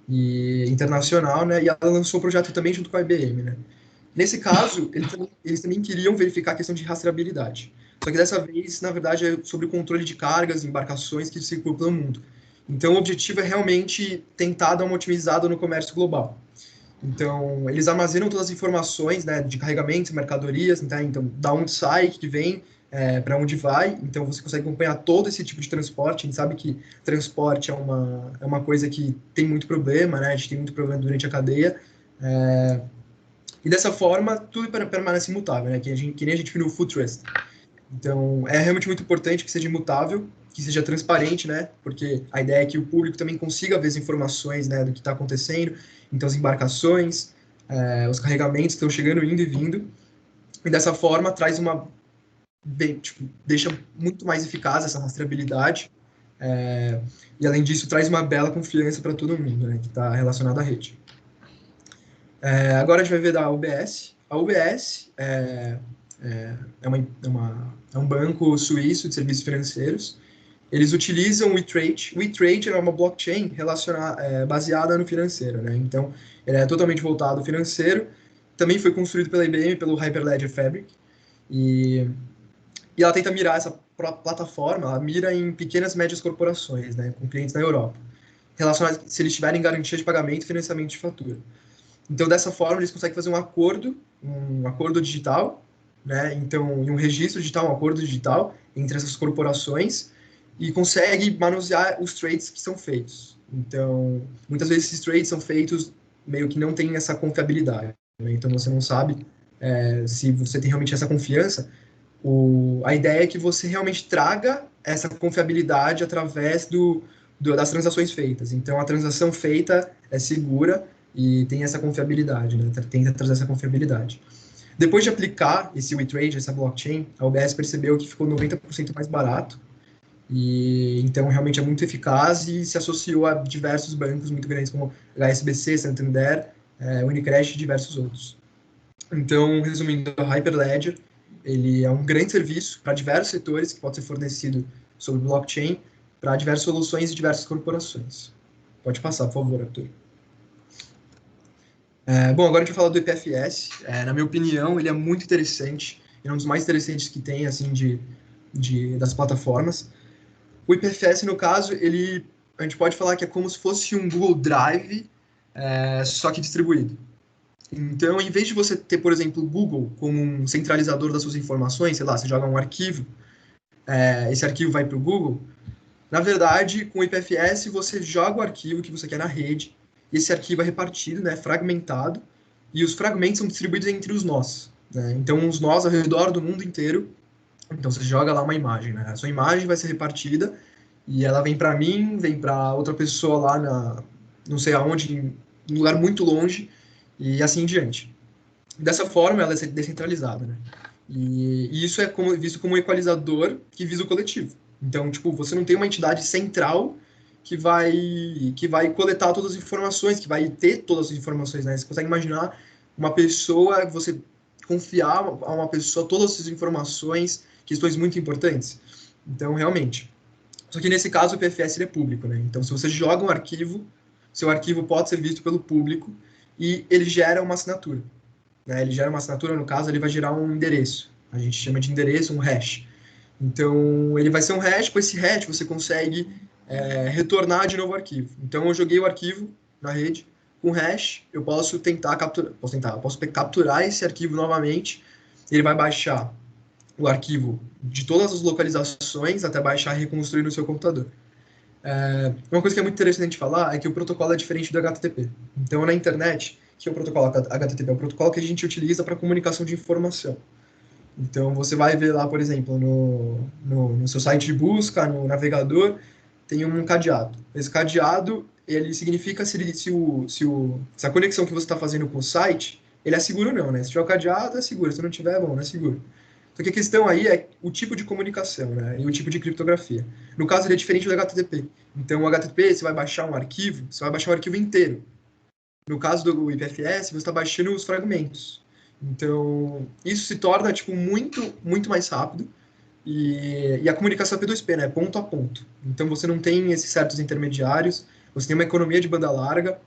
e internacional, né? E ela lançou um projeto também junto com a IBM, né? Nesse caso, eles também queriam verificar a questão de rastreabilidade. Só que dessa vez, na verdade, é sobre o controle de cargas, embarcações que circulam pelo mundo. Então, o objetivo é realmente tentar dar uma otimizada no comércio global. Então, eles armazenam todas as informações, né, de carregamentos, mercadorias, né? Então, da onde sai, que vem, para onde vai. Então, você consegue acompanhar todo esse tipo de transporte. A gente sabe que transporte é uma coisa que tem muito problema, né? A gente tem muito problema durante a cadeia. E dessa forma, tudo permanece imutável, né? Que nem a gente viu no Food Trust. Então, é realmente muito importante que seja imutável, que seja transparente, né? Porque a ideia é que o público também consiga ver as informações, né, do que está acontecendo. Então, as embarcações, os carregamentos estão chegando, indo e vindo. E dessa forma, deixa muito mais eficaz essa rastreabilidade. E, além disso, traz uma bela confiança para todo mundo, né, que está relacionado à rede. Agora a gente vai ver da UBS. A UBS é um banco suíço de serviços financeiros. Eles utilizam o eTrade. O eTrade é uma blockchain baseada no financeiro, né? Então, ele é totalmente voltado ao financeiro. Também foi construído pela IBM, pelo Hyperledger Fabric. E ela tenta mirar essa plataforma, ela mira em pequenas e médias corporações, né, com clientes na Europa, relacionados se eles tiverem garantia de pagamento e financiamento de fatura. Então, dessa forma, eles conseguem fazer um acordo digital, né? Então, um registro digital, um acordo digital entre essas corporações, e consegue manusear os trades que são feitos. Então, muitas vezes esses trades são feitos meio que não tem essa confiabilidade, né? Então, você não sabe se você tem realmente essa confiança. A ideia é que você realmente traga essa confiabilidade através das transações feitas. Então, a transação feita é segura e tem essa confiabilidade, né? Tenta trazer essa confiabilidade. Depois de aplicar esse eTrade, essa blockchain, a UBS percebeu que ficou 90% mais barato, e então realmente é muito eficaz e se associou a diversos bancos muito grandes como HSBC, Santander, Unicred e diversos outros. Então, resumindo, a Hyperledger, ele é um grande serviço para diversos setores que pode ser fornecido sobre blockchain para diversas soluções e diversas corporações. Pode passar, por favor, Arthur. Bom, agora a gente vai falar do IPFS. Na minha opinião, ele é muito interessante. Ele é um dos mais interessantes que tem, assim, das plataformas. O IPFS, no caso, a gente pode falar que é como se fosse um Google Drive, só que distribuído. Então, em vez de você ter, por exemplo, o Google como um centralizador das suas informações, sei lá, você joga um arquivo, esse arquivo vai para o Google, na verdade, com o IPFS, você joga o arquivo que você quer na rede, e esse arquivo é repartido, né, fragmentado, e os fragmentos são distribuídos entre os nós, né? Então, os nós ao redor do mundo inteiro. Então, você joga lá uma imagem, né? A sua imagem vai ser repartida, e ela vem para mim, vem para outra pessoa lá não sei aonde, em um lugar muito longe, e assim em diante. Dessa forma, ela é descentralizada, né? E isso é visto como um equalizador que visa o coletivo. Então, tipo, você não tem uma entidade central que vai coletar todas as informações, que vai ter todas as informações, né? Você consegue imaginar uma pessoa, você confiar a uma pessoa todas essas informações, questões muito importantes. Então, realmente. Só que nesse caso, o IPFS ele é público, né? Então, se você joga um arquivo, seu arquivo pode ser visto pelo público e ele gera uma assinatura, né? Ele gera uma assinatura, no caso, ele vai gerar um endereço. A gente chama de endereço, um hash. Então, ele vai ser um hash, com esse hash você consegue retornar de novo o arquivo. Então, eu joguei o arquivo na rede com hash, eu posso capturar esse arquivo novamente, ele vai baixar o arquivo de todas as localizações até baixar e reconstruir no seu computador. Uma coisa que é muito interessante de falar é que o protocolo é diferente do HTTP. Então, na internet, que é o protocolo HTTP? É o protocolo que a gente utiliza para comunicação de informação. Então, você vai ver lá, por exemplo, no seu site de busca, no navegador, tem um cadeado. Esse cadeado, ele significa se a conexão que você está fazendo com o site, ele é seguro ou não, né? Se tiver o cadeado, é seguro. Se não tiver, bom, não é seguro. Só que a questão aí é o tipo de comunicação, né? E o tipo de criptografia. No caso, ele é diferente do HTTP. Então, o HTTP, você vai baixar um arquivo, você vai baixar o arquivo inteiro. No caso do IPFS, você está baixando os fragmentos. Então, isso se torna tipo, muito, muito mais rápido. E a comunicação é P2P, né? Ponto a ponto. Então, você não tem esses certos intermediários, você tem uma economia de banda larga.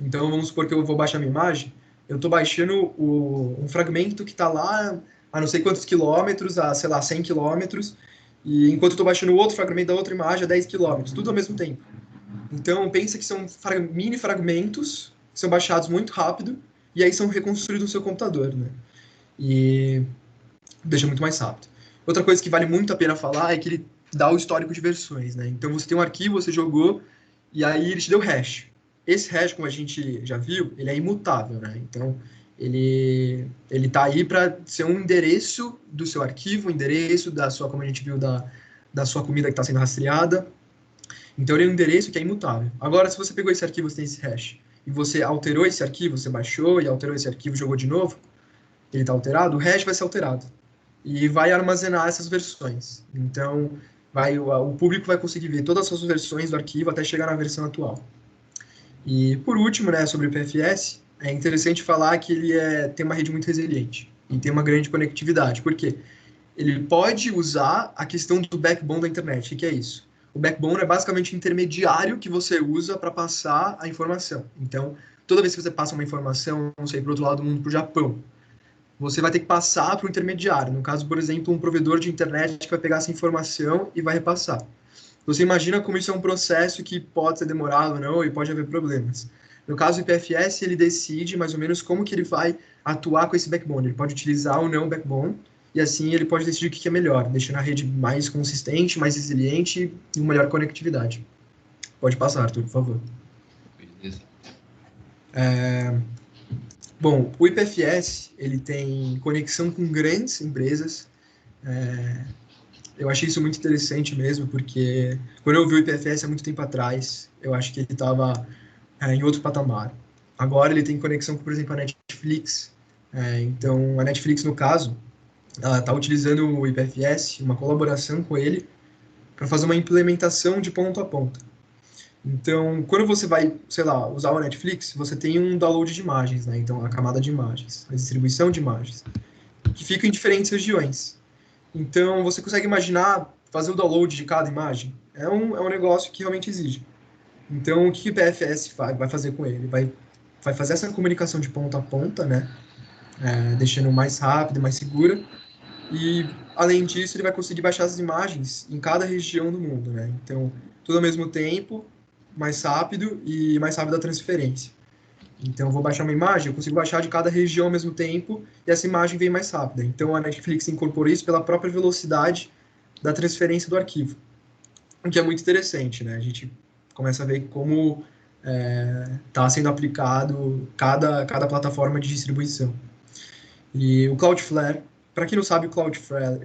Então, vamos supor que eu vou baixar minha imagem, eu estou baixando um fragmento que está lá a não sei quantos quilômetros, a, sei lá, 100 quilômetros, e enquanto eu estou baixando o outro fragmento da outra imagem a 10 quilômetros, tudo ao mesmo tempo. Então, pensa que são mini fragmentos que são baixados muito rápido e aí são reconstruídos no seu computador, né? E deixa muito mais rápido. Outra coisa que vale muito a pena falar é que ele dá o histórico de versões, né? Então, você tem um arquivo, você jogou, e aí ele te deu hash. Esse hash, como a gente já viu, ele é imutável, né? Então, ele tá aí para ser um endereço do seu arquivo, um endereço da sua, como a gente viu, da sua comida que está sendo rastreada. Então, ele é um endereço que é imutável. Agora, se você pegou esse arquivo, você tem esse hash, e você alterou esse arquivo, você baixou e alterou esse arquivo, jogou de novo, ele está alterado, o hash vai ser alterado. E vai armazenar essas versões. Então, o público vai conseguir ver todas as versões do arquivo até chegar na versão atual. E, por último, né, sobre o PFS, é interessante falar que ele tem uma rede muito resiliente e tem uma grande conectividade. Por quê? Ele pode usar a questão do backbone da internet. O que é isso? O backbone é basicamente o intermediário que você usa para passar a informação. Então, toda vez que você passa uma informação, não sei, para o outro lado do mundo, para o Japão, você vai ter que passar para o intermediário. No caso, por exemplo, um provedor de internet que vai pegar essa informação e vai repassar. Você imagina como isso é um processo que pode ser demorado ou não e pode haver problemas. No caso do IPFS, ele decide mais ou menos como que ele vai atuar com esse backbone. Ele pode utilizar ou não o backbone, e assim ele pode decidir o que é melhor, deixando a rede mais consistente, mais resiliente e uma melhor conectividade. Pode passar, Arthur, por favor. Beleza. Bom, o IPFS, ele tem conexão com grandes empresas. Eu achei isso muito interessante mesmo, porque quando eu vi o IPFS há muito tempo atrás, eu acho que ele estava em outro patamar. Agora ele tem conexão com, por exemplo, a Netflix. Então, a Netflix, no caso, ela está utilizando o IPFS, uma colaboração com ele, para fazer uma implementação de ponta a ponta. Então, quando você vai, sei lá, usar o Netflix, você tem um download de imagens, né? Então, a camada de imagens, a distribuição de imagens, que fica em diferentes regiões. Então, você consegue imaginar fazer o download de cada imagem? É um negócio que realmente exige. Então, o que o PFS vai fazer com ele? Vai fazer essa comunicação de ponta a ponta, né? Deixando mais rápida, mais segura. E, além disso, ele vai conseguir baixar as imagens em cada região do mundo, né? Então, tudo ao mesmo tempo, mais rápido e mais rápida a transferência. Então, eu vou baixar uma imagem, eu consigo baixar de cada região ao mesmo tempo e essa imagem vem mais rápida. Então, a Netflix incorporou isso pela própria velocidade da transferência do arquivo, o que é muito interessante, né? A gente começa a ver como está sendo aplicado cada plataforma de distribuição. E o Cloudflare, para quem não sabe, o Cloudflare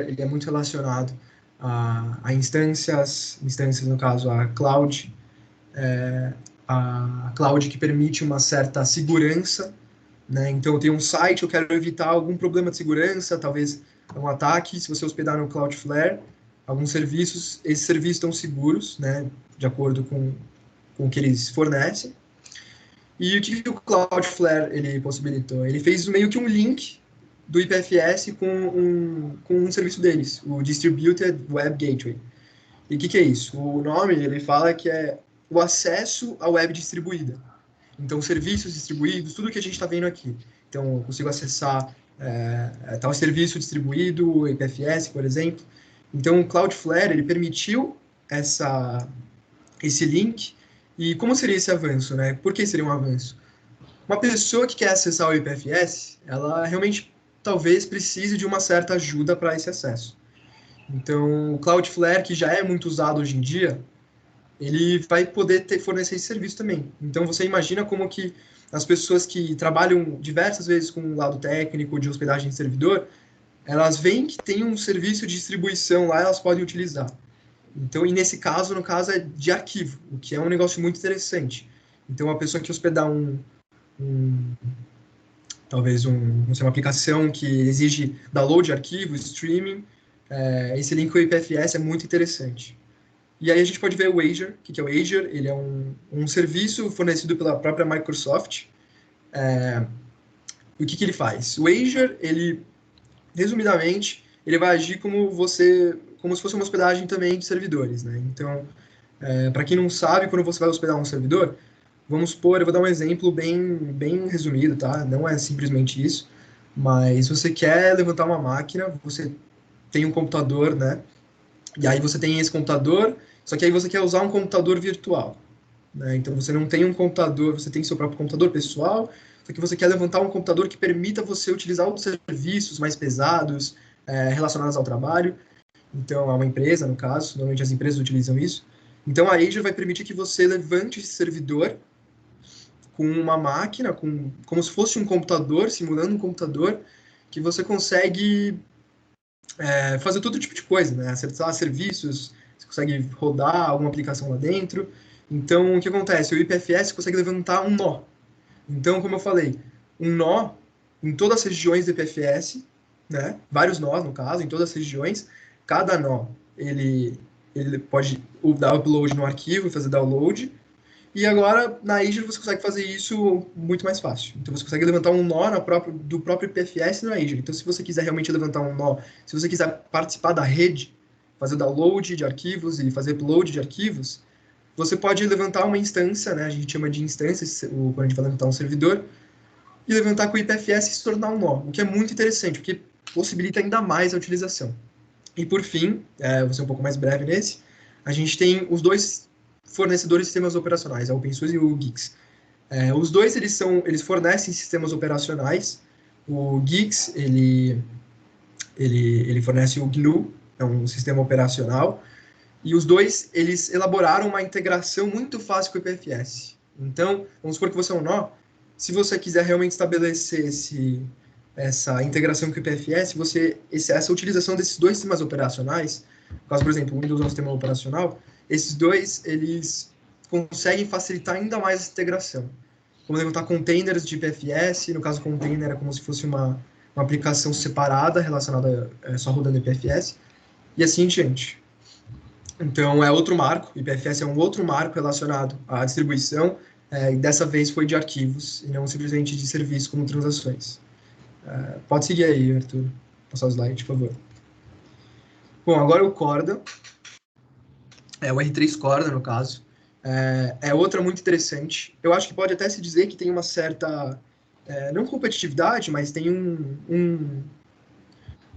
ele é muito relacionado a instâncias, no caso, a cloud que permite uma certa segurança, né? Então, eu tenho um site, eu quero evitar algum problema de segurança, talvez um ataque. Se você hospedar no Cloudflare, alguns serviços, esses serviços estão seguros, né? De acordo com o que eles fornecem. E o que o Cloudflare ele possibilitou? Ele fez meio que um link do IPFS com um serviço deles, o Distributed Web Gateway. E o que é isso? O nome, ele fala que é o acesso à web distribuída. Então, serviços distribuídos, tudo que a gente está vendo aqui. Então, eu consigo acessar tal serviço distribuído, o IPFS, por exemplo. Então, o Cloudflare, ele permitiu esse link. E como seria esse avanço, né? Por que seria um avanço? Uma pessoa que quer acessar o IPFS, ela realmente talvez precise de uma certa ajuda para esse acesso. Então, o Cloudflare, que já é muito usado hoje em dia, ele vai poder fornecer esse serviço também. Então, você imagina como que as pessoas que trabalham diversas vezes com o lado técnico de hospedagem de servidor, elas veem que tem um serviço de distribuição lá, elas podem utilizar. Então, e nesse caso, no caso, é de arquivo, o que é um negócio muito interessante. Então, a pessoa que hospedar talvez uma aplicação que exige download de arquivo, streaming, esse link com o IPFS é muito interessante. E aí a gente pode ver o Azure. O que é o Azure? Ele é um serviço fornecido pela própria Microsoft. O que ele faz? O Azure, ele, resumidamente, ele vai agir como se fosse uma hospedagem também de servidores, né? Então, para quem não sabe, quando você vai hospedar um servidor, vamos supor, eu vou dar um exemplo bem resumido, tá? Não é simplesmente isso, mas você quer levantar uma máquina, você tem um computador, né? E aí você tem esse computador, só que aí você quer usar um computador virtual, né? Então você não tem um computador, você tem seu próprio computador pessoal, só que você quer levantar um computador que permita você utilizar outros serviços mais pesados, relacionados ao trabalho. Então, é uma empresa, no caso, normalmente as empresas utilizam isso. Então, a Azure vai permitir que você levante esse servidor com uma máquina, como se fosse um computador, simulando um computador, que você consegue fazer todo tipo de coisa, né? Acessar serviços, você consegue rodar alguma aplicação lá dentro. Então, o que acontece? O IPFS consegue levantar um nó. Então, como eu falei, um nó em todas as regiões do IPFS, né? Vários nós, no caso, em todas as regiões. Cada nó, ele pode dar upload no arquivo e fazer download. E agora, na Azure, você consegue fazer isso muito mais fácil. Então, você consegue levantar um nó do próprio IPFS na Azure. Então, se você quiser realmente levantar um nó, se você quiser participar da rede, fazer download de arquivos e fazer upload de arquivos, você pode levantar uma instância, né? A gente chama de instância quando a gente vai levantar um servidor, e levantar com o IPFS e se tornar um nó, o que é muito interessante, porque possibilita ainda mais a utilização. E por fim, vou ser um pouco mais breve nesse, a gente tem os dois fornecedores de sistemas operacionais, a OpenSUSE e o Gix. Os dois, eles fornecem sistemas operacionais. O Gix, ele fornece o GNU, é um sistema operacional, e os dois, eles elaboraram uma integração muito fácil com o IPFS. Então, vamos supor que você é um nó, se você quiser realmente estabelecer essa integração com o IPFS, essa utilização desses dois sistemas operacionais, no caso, por exemplo, o Windows é um sistema operacional, esses dois, eles conseguem facilitar ainda mais essa integração. Como levantar containers de IPFS, no caso, container é como se fosse uma aplicação separada, relacionada só rodando IPFS, e assim em diante. Então, é outro marco, IPFS é um outro marco relacionado à distribuição, e dessa vez foi de arquivos, e não simplesmente de serviço como transações. Pode seguir aí, Arthur. Passar o slide, por favor. Bom, agora o Corda. O R3 Corda, no caso. É outra muito interessante. Eu acho que pode até se dizer que tem uma certa, não competitividade, mas tem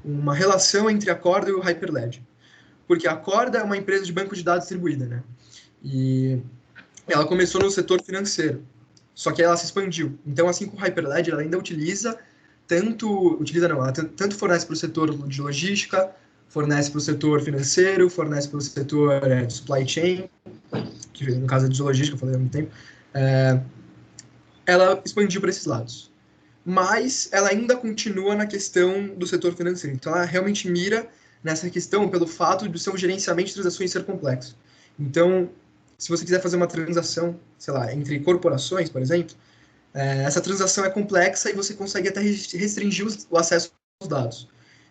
uma relação entre a Corda e o Hyperledger. Porque a Corda é uma empresa de banco de dados distribuída, né? E ela começou no setor financeiro, só que ela se expandiu. Então, assim como o Hyperledger, ela ainda tanto fornece para o setor de logística, fornece para o setor financeiro, fornece para o setor de supply chain, que no caso é de logística, eu falei há muito tempo. Ela expandiu para esses lados. Mas ela ainda continua na questão do setor financeiro. Então, ela realmente mira nessa questão pelo fato de ser um gerenciamento de transações ser complexo. Então, se você quiser fazer uma transação, sei lá, entre corporações, por exemplo, essa transação é complexa e você consegue até restringir o acesso aos dados.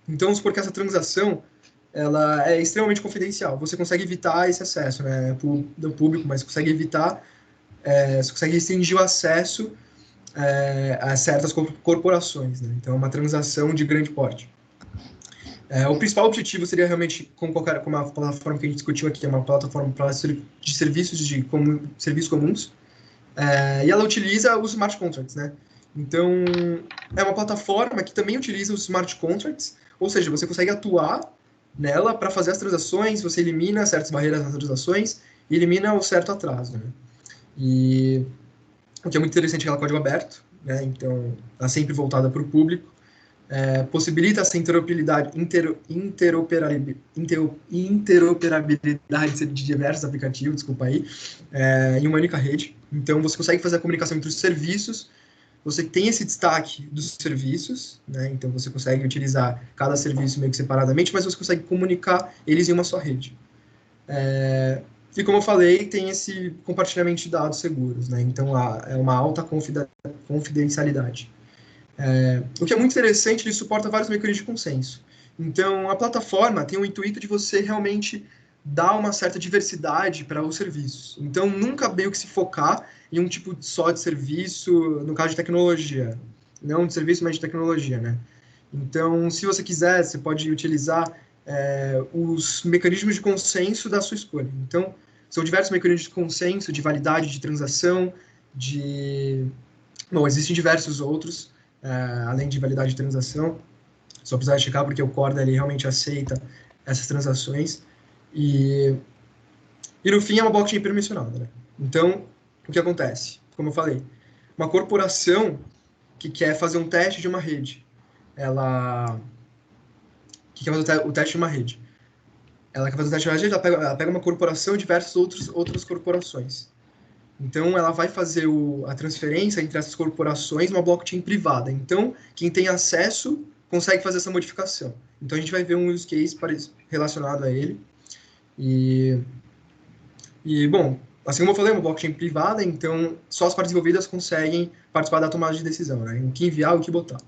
Então, vamos supor que essa transação ela é extremamente confidencial. Você consegue evitar esse acesso, né, do público, mas consegue evitar, você consegue restringir o acesso a certas corporações, né? Então, é uma transação de grande porte. O principal objetivo seria realmente, como a plataforma que a gente discutiu aqui, é uma plataforma de serviços serviços comuns, e ela utiliza os smart contracts, né? Então, é uma plataforma que também utiliza os smart contracts, ou seja, você consegue atuar nela para fazer as transações, você elimina certas barreiras nas transações e elimina o certo atraso, né? E o que é muito interessante é que ela é código aberto, né? Então, ela é sempre voltada para o público. possibilita essa interoperabilidade de diversos aplicativos, desculpa aí, em uma única rede. Então, você consegue fazer a comunicação entre os serviços, você tem esse destaque dos serviços, né? Então, você consegue utilizar cada serviço meio que separadamente, mas você consegue comunicar eles em uma só rede. E, como eu falei, tem esse compartilhamento de dados seguros, né? Então, é uma alta confidencialidade. O que é muito interessante, ele suporta vários mecanismos de consenso. Então, a plataforma tem o intuito de você realmente dar uma certa diversidade para os serviços. Então, nunca meio que se focar em um tipo só de serviço, no caso de tecnologia. Não de serviço, mas de tecnologia, né? Então, se você quiser, você pode utilizar os mecanismos de consenso da sua escolha. Então, são diversos mecanismos de consenso, de validade de transação, Bom, existem diversos outros, além de validade de transação. Só precisar checar porque o Corda ele realmente aceita essas transações. E no fim é uma blockchain permissionada, né? Então, o que acontece? Como eu falei, uma corporação que quer fazer um teste de uma rede, ela quer fazer o teste de uma rede. Ela quer fazer o teste de uma rede, ela pega uma corporação e diversas outras corporações. Então, ela vai fazer a transferência entre essas corporações numa blockchain privada. Então, quem tem acesso consegue fazer essa modificação. Então, a gente vai ver um use case relacionado a ele. E bom, assim como eu falei, é uma blockchain privada, então só as partes envolvidas conseguem participar da tomada de decisão, né? O que enviar, o que botar.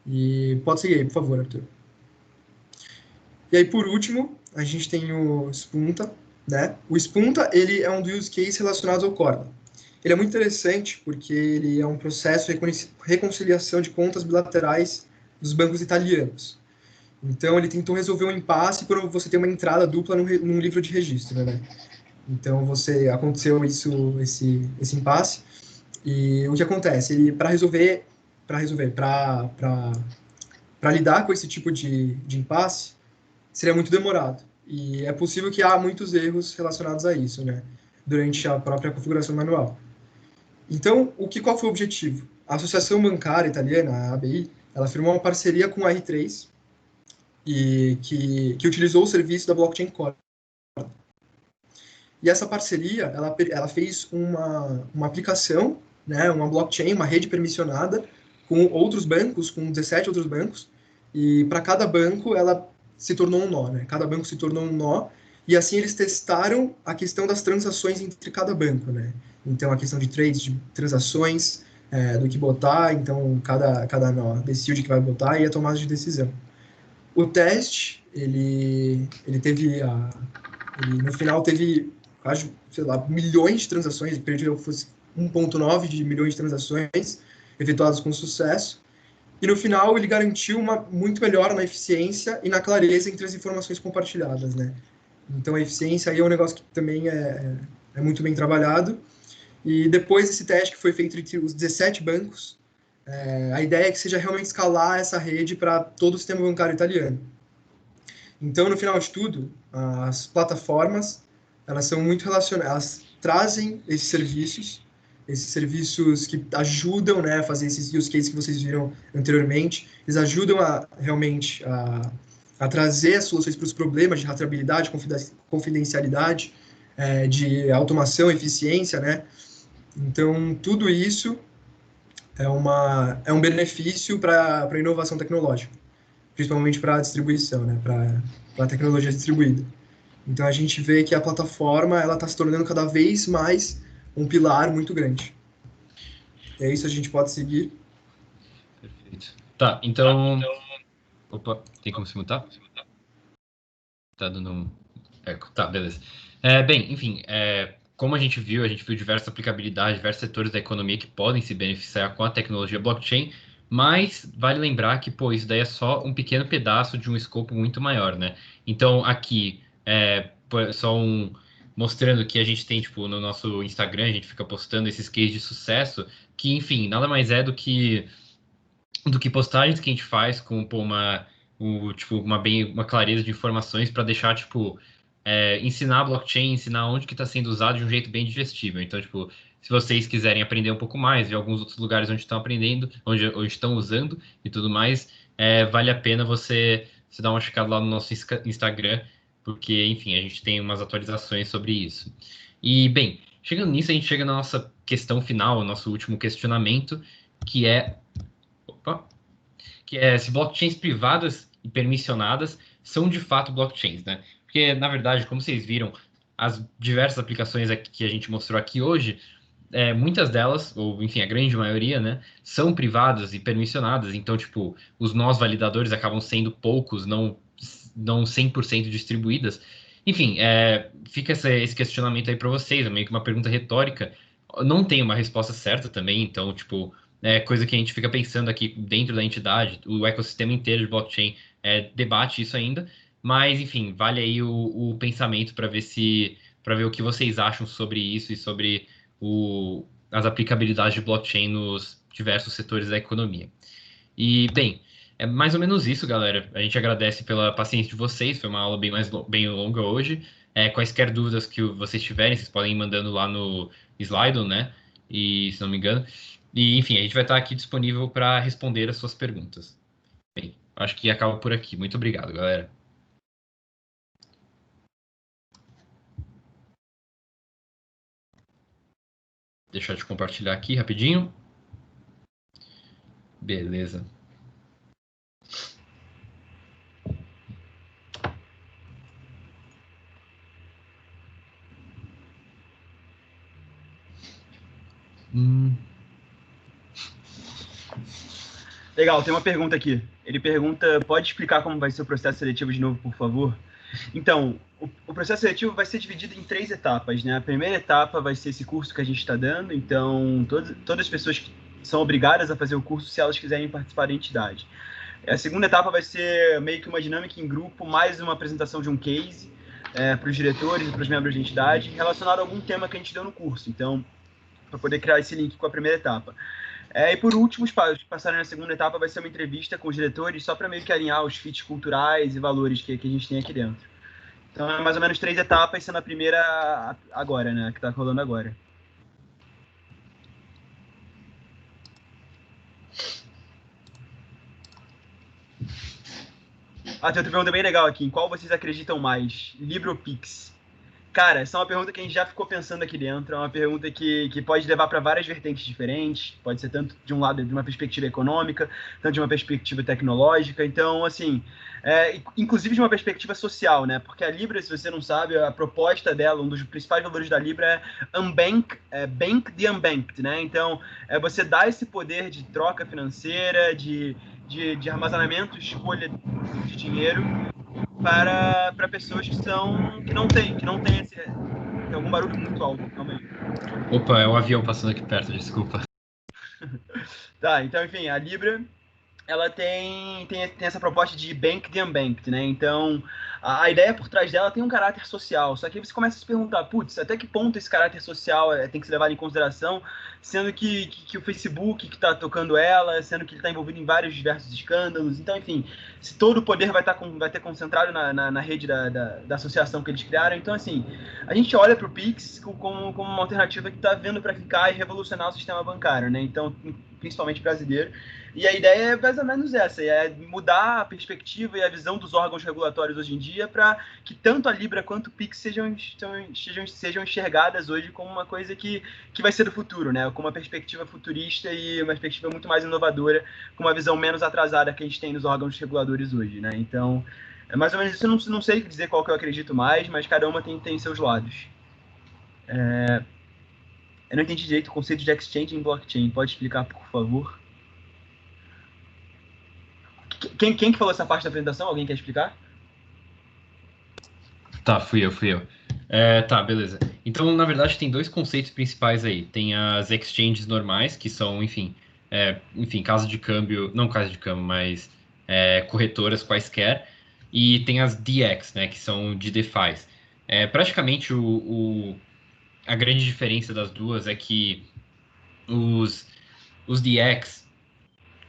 E pode seguir aí, por favor, Arthur. E aí, por último, a gente tem o Spunta, né? O Spunta, ele é um dos use cases relacionados ao Corda. Ele é muito interessante porque ele é um processo de reconciliação de contas bilaterais dos bancos italianos. Então, ele tentou resolver um impasse quando você tem uma entrada dupla num livro de registro, né? Então, aconteceu esse impasse. E o que acontece? Ele, para lidar com esse tipo de impasse, seria muito demorado. E é possível que há muitos erros relacionados a isso, né? Durante a própria configuração manual. Então, qual foi o objetivo? A Associação Bancária Italiana, a ABI, ela firmou uma parceria com a R3 e que utilizou o serviço da blockchain Corda. E essa parceria, ela fez uma aplicação, né, uma blockchain, uma rede permissionada com outros bancos, com 17 outros bancos, e para cada banco ela se tornou um nó, né? Cada banco se tornou um nó, e assim eles testaram a questão das transações entre cada banco, né? Então, a questão de trades, de transações, do que botar, então cada nó decide o que vai botar e a tomada de decisão. O teste, ele no final teve quase, sei lá, milhões de transações, acredito que fosse 1,9 de milhões de transações efetuadas com sucesso, e no final ele garantiu uma muito melhor na eficiência e na clareza entre as informações compartilhadas, né? Então a eficiência aí é um negócio que também é muito bem trabalhado, e depois desse teste que foi feito entre os 17 bancos, a ideia é que seja realmente escalar essa rede para todo o sistema bancário italiano. Então, no final de tudo, as plataformas, elas são muito relacionadas, elas trazem esses serviços que ajudam, né, a fazer esses use cases que vocês viram anteriormente, eles ajudam realmente a trazer as soluções para os problemas de rastreabilidade, confidencialidade, de automação, eficiência, né? Então, tudo isso é um benefício para a inovação tecnológica, principalmente para a distribuição, né, para a tecnologia distribuída. Então, a gente vê que a plataforma ela está se tornando cada vez mais um pilar muito grande. É isso, a gente pode seguir. Perfeito. Tá, então... Opa, tem como se mutar? Tá dando um eco. Tá, beleza. Bem, enfim, como a gente viu diversas aplicabilidades, diversos setores da economia que podem se beneficiar com a tecnologia blockchain, mas vale lembrar que, pô, isso daí é só um pequeno pedaço de um escopo muito maior, né? Então, aqui, só mostrando que a gente tem, tipo, no nosso Instagram, a gente fica postando esses cases de sucesso, que, enfim, nada mais é do que postagens que a gente faz com, pô, uma clareza de informações para deixar, tipo, ensinar a blockchain, ensinar onde que está sendo usado de um jeito bem digestível. Então, tipo, se vocês quiserem aprender um pouco mais, ver alguns outros lugares onde estão aprendendo, onde estão usando e tudo mais, vale a pena você dar uma checada lá no nosso Instagram, porque, enfim, a gente tem umas atualizações sobre isso. E, bem, chegando nisso, a gente chega na nossa questão final, o nosso último questionamento, que é se blockchains privadas e permissionadas são de fato blockchains, né? Porque, na verdade, como vocês viram, as diversas aplicações que a gente mostrou aqui hoje, muitas delas, ou enfim, a grande maioria, né, são privadas e permissionadas, então, tipo, os nós validadores acabam sendo poucos, não 100% distribuídas. Enfim, fica esse questionamento aí para vocês, é meio que uma pergunta retórica. Não tem uma resposta certa também, então, tipo, coisa que a gente fica pensando aqui dentro da entidade, o ecossistema inteiro de blockchain debate isso ainda, mas, enfim, vale aí o pensamento para ver o que vocês acham sobre isso e sobre as aplicabilidades de blockchain nos diversos setores da economia. E, bem, é mais ou menos isso, galera. A gente agradece pela paciência de vocês, foi uma aula bem longa hoje. Quaisquer dúvidas que vocês tiverem, vocês podem ir mandando lá no Slido, né? E, se não me engano. E, enfim, a gente vai estar aqui disponível para responder as suas perguntas. Bem, acho que acaba por aqui. Muito obrigado, galera. Deixa eu te compartilhar aqui rapidinho. Beleza. Legal, tem uma pergunta aqui. Ele pergunta, pode explicar como vai ser o processo seletivo de novo, por favor? Então, o processo seletivo vai ser dividido em 3 etapas, né? A primeira etapa vai ser esse curso que a gente está dando, então todas as pessoas que são obrigadas a fazer o curso se elas quiserem participar da entidade. A segunda etapa vai ser meio que uma dinâmica em grupo, mais uma apresentação de um case para os diretores e para os membros da entidade, relacionado a algum tema que a gente deu no curso. Então, para poder criar esse link com a primeira etapa. E por último, passarem na segunda etapa, vai ser uma entrevista com os diretores, só para meio que alinhar os fits culturais e valores que a gente tem aqui dentro. Então, é mais ou menos 3 etapas, sendo a primeira agora, né? Que está rolando agora. Tem outra pergunta bem legal aqui. Em qual vocês acreditam mais? Libra ou Pix? Cara, essa é uma pergunta que a gente já ficou pensando aqui dentro. É uma pergunta que pode levar para várias vertentes diferentes. Pode ser tanto de um lado de uma perspectiva econômica, tanto de uma perspectiva tecnológica. Então, assim, inclusive de uma perspectiva social, né? Porque a Libra, se você não sabe, a proposta dela, um dos principais valores da Libra é bank the unbanked, né? Então, você dá esse poder de troca financeira, de armazenamento, escolha de dinheiro para pessoas que não têm esse... Tem algum barulho muito alto, calma aí. Opa, é um avião passando aqui perto, desculpa. Tá, então, enfim, a Libra, ela tem essa proposta de bank the unbanked, né? Então, a ideia por trás dela tem um caráter social, só que aí você começa a se perguntar, putz, até que ponto esse caráter social tem que ser levado em consideração, sendo que o Facebook que está tocando ela, sendo que ele está envolvido em vários diversos escândalos. Então, enfim, se todo o poder vai ter concentrado na rede da associação que eles criaram. Então, assim, a gente olha para o Pix como uma alternativa que está vindo para ficar e revolucionar o sistema bancário, né? Então, principalmente brasileiro. E a ideia é mais ou menos essa, é mudar a perspectiva e a visão dos órgãos regulatórios hoje em dia para que tanto a Libra quanto o Pix sejam enxergadas hoje como uma coisa que vai ser do futuro, né? Com uma perspectiva futurista e uma perspectiva muito mais inovadora, com uma visão menos atrasada que a gente tem nos órgãos reguladores hoje, né? Então, é mais ou menos isso. Eu não sei dizer qual que eu acredito mais, mas cada uma tem seus lados. Eu não entendi direito o conceito de exchange em blockchain. Pode explicar, por favor? Quem que falou essa parte da apresentação? Alguém quer explicar? Tá, fui eu. Tá, beleza. Então, na verdade, tem 2 conceitos principais aí. Tem as exchanges normais, que são, enfim, casa de câmbio, não casa de câmbio, mas corretoras quaisquer. E tem as DX, né, que são de DeFi. Praticamente, a grande diferença das duas é que os DX,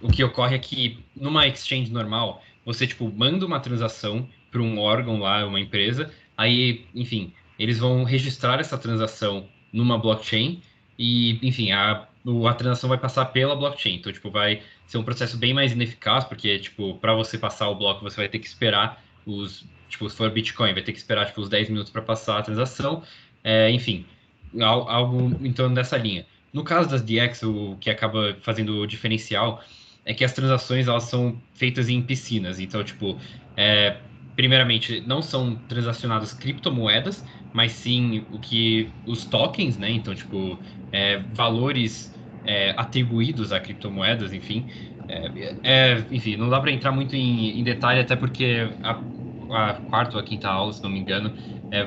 o que ocorre é que numa exchange normal, você, tipo, manda uma transação para um órgão lá, uma empresa, aí, enfim, eles vão registrar essa transação numa blockchain e, enfim, a transação vai passar pela blockchain. Então, tipo, vai ser um processo bem mais ineficaz, porque, tipo, para você passar o bloco, você vai ter que esperar tipo, se for Bitcoin, vai ter que esperar, tipo, os 10 minutos para passar a transação, enfim, algo em torno dessa linha. No caso das DX, o que acaba fazendo o diferencial é que as transações, elas são feitas em piscinas, então, tipo, primeiramente, não são transacionadas criptomoedas, mas sim os tokens, né? Então, tipo, valores atribuídos a criptomoedas, enfim. Enfim, não dá para entrar muito em detalhe, até porque a quarta ou a quinta aula, se não me engano,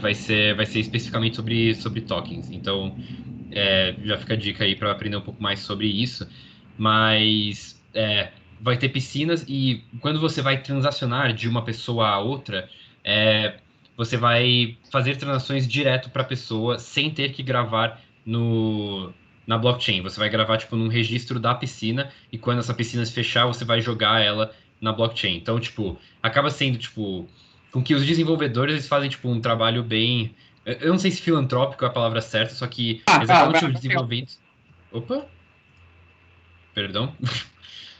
vai ser especificamente sobre tokens. Então, já fica a dica aí para aprender um pouco mais sobre isso. Mas vai ter piscinas e quando você vai transacionar de uma pessoa a outra, você vai fazer transações direto para a pessoa sem ter que gravar na blockchain. Você vai gravar tipo num registro da piscina e quando essa piscina se fechar, você vai jogar ela na blockchain. Então, tipo, acaba sendo tipo com que os desenvolvedores eles fazem tipo um trabalho bem, eu não sei se filantrópico é a palavra certa, só que eles acabam tipo, desenvolvendo. Opa, perdão.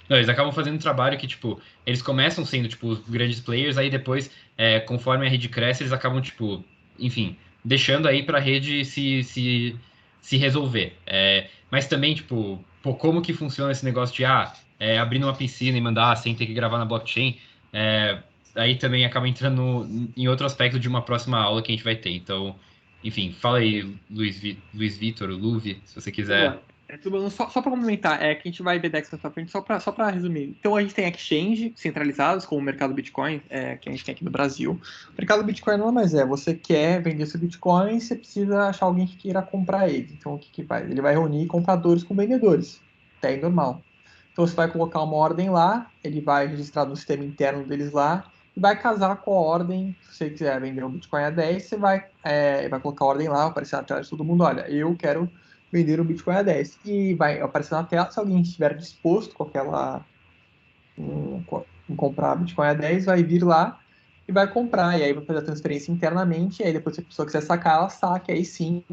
Não, eles acabam fazendo um trabalho que, tipo, eles começam sendo, tipo, os grandes players, aí depois, conforme a rede cresce, eles acabam, tipo, enfim, deixando aí para a rede se resolver. Mas também, tipo, pô, como que funciona esse negócio de, abrir uma piscina e mandar sem ter que gravar na blockchain? Aí também acaba entrando em outro aspecto de uma próxima aula que a gente vai ter. Então, enfim, fala aí, Luiz Vitor, Luve, se você quiser. Tudo bom. Só para complementar, que a gente vai ver DEX na sua frente, só para resumir. Então, a gente tem exchange centralizados, como o mercado Bitcoin, que a gente tem aqui no Brasil. O mercado Bitcoin não é mais você quer vender seu Bitcoin, você precisa achar alguém que queira comprar ele. Então, o que faz? Ele vai reunir compradores com vendedores. Até aí normal. Então, você vai colocar uma ordem lá, ele vai registrar no sistema interno deles lá, e vai casar com a ordem. Se você quiser vender um Bitcoin a 10, você vai colocar a ordem lá, vai aparecer na tela de todo mundo, olha, eu quero vender um Bitcoin a 10. E vai aparecer na tela, se alguém estiver disposto em comprar Bitcoin a 10, vai vir lá e vai comprar, e aí vai fazer a transferência internamente, e aí depois se a pessoa quiser sacar, ela saca, aí sim,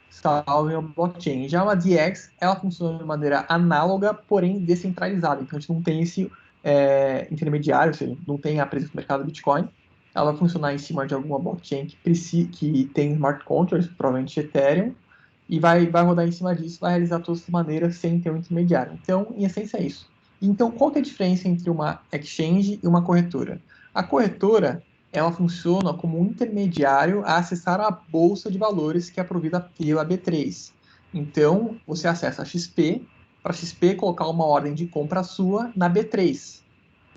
salve o blockchain. Já uma DX, ela funciona de maneira análoga, porém descentralizada, então a gente não tem esse intermediário, ou seja, não tem a presença do mercado Bitcoin, ela vai funcionar em cima de alguma blockchain que tem smart contracts, provavelmente Ethereum, e vai rodar em cima disso, vai realizar todas as maneiras sem ter um intermediário. Então, em essência, é isso. Então, qual que é a diferença entre uma exchange e uma corretora? A corretora, ela funciona como um intermediário a acessar a bolsa de valores que é provida pela B3. Então, você acessa a XP, para a XP colocar uma ordem de compra sua na B3.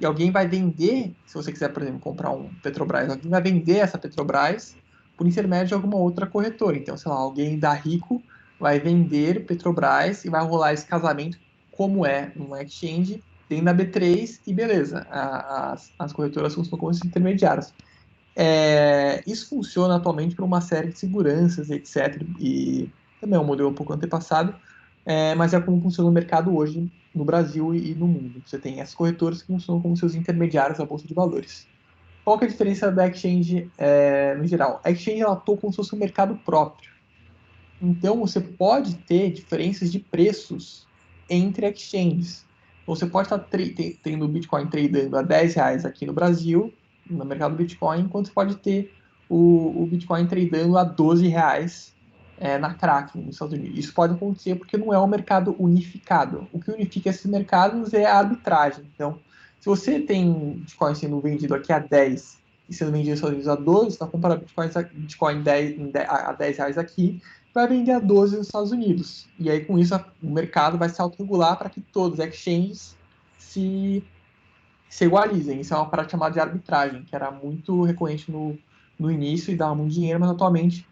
E alguém vai vender, se você quiser, por exemplo, comprar um Petrobras, alguém vai vender essa Petrobras por intermédio de alguma outra corretora. Então, sei lá, alguém da Rico vai vender Petrobras e vai rolar esse casamento como numa exchange, dentro da B3 e beleza. As corretoras funcionam como esses intermediários. Isso funciona atualmente por uma série de seguranças, etc. E também é um modelo um pouco antepassado, mas é como funciona o mercado hoje no Brasil e no mundo. Você tem as corretoras que funcionam como seus intermediários da Bolsa de Valores. Qual que é a diferença da exchange no geral? A exchange ela atua como se fosse um mercado próprio. Então, você pode ter diferenças de preços entre exchanges. Você pode estar tendo o Bitcoin tradando a R$10 aqui no Brasil, no mercado Bitcoin, enquanto você pode ter o Bitcoin tradando a R$12 na Kraken, nos Estados Unidos. Isso pode acontecer porque não é um mercado unificado. O que unifica esses mercados é a arbitragem. Então, se você tem Bitcoin sendo vendido aqui a 10 e sendo vendido nos Estados Unidos a 12, você está comprando Bitcoin a R$10 aqui, vai vender a 12 nos Estados Unidos. E aí, com isso, o mercado vai se autorregular para que todos os exchanges se igualizem. Isso é uma prática chamada de arbitragem, que era muito recorrente no início e dava muito dinheiro, mas atualmente,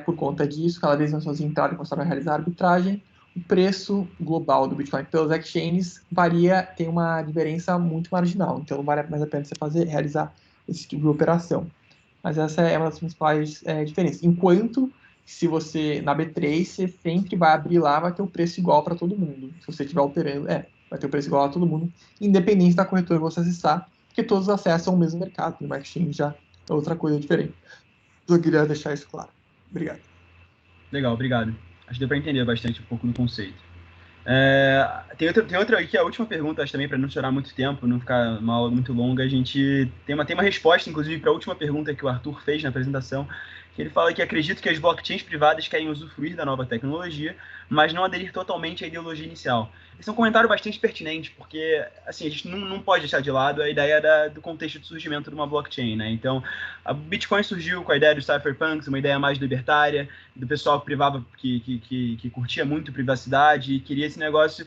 por conta disso, cada vez mais pessoas entraram e começaram a realizar arbitragem, o preço global do Bitcoin pelos exchanges tem uma diferença muito marginal. Então, não vale mais a pena você realizar esse tipo de operação. Mas essa é uma das principais diferenças. Enquanto, se você, na B3, você sempre vai abrir lá, vai ter o preço igual para todo mundo. Se você estiver operando, vai ter o preço igual a todo mundo, independente da corretora que você acessar, porque todos acessam o mesmo mercado. No exchange já é outra coisa diferente. Eu queria deixar isso claro. Obrigado. Legal, obrigado. Acho que deu para entender bastante um pouco do conceito. Tem outra aqui, a última pergunta, acho também, para não chorar muito tempo, não ficar uma aula muito longa. A gente tem uma resposta, inclusive, para a última pergunta que o Arthur fez na apresentação, que ele fala que acredita que as blockchains privadas querem usufruir da nova tecnologia, mas não aderir totalmente à ideologia inicial. Esse é um comentário bastante pertinente, porque assim, a gente não pode deixar de lado a ideia do contexto de surgimento de uma blockchain, né? Então, a Bitcoin surgiu com a ideia dos cypherpunks, uma ideia mais libertária, do pessoal que curtia muito privacidade e queria esse negócio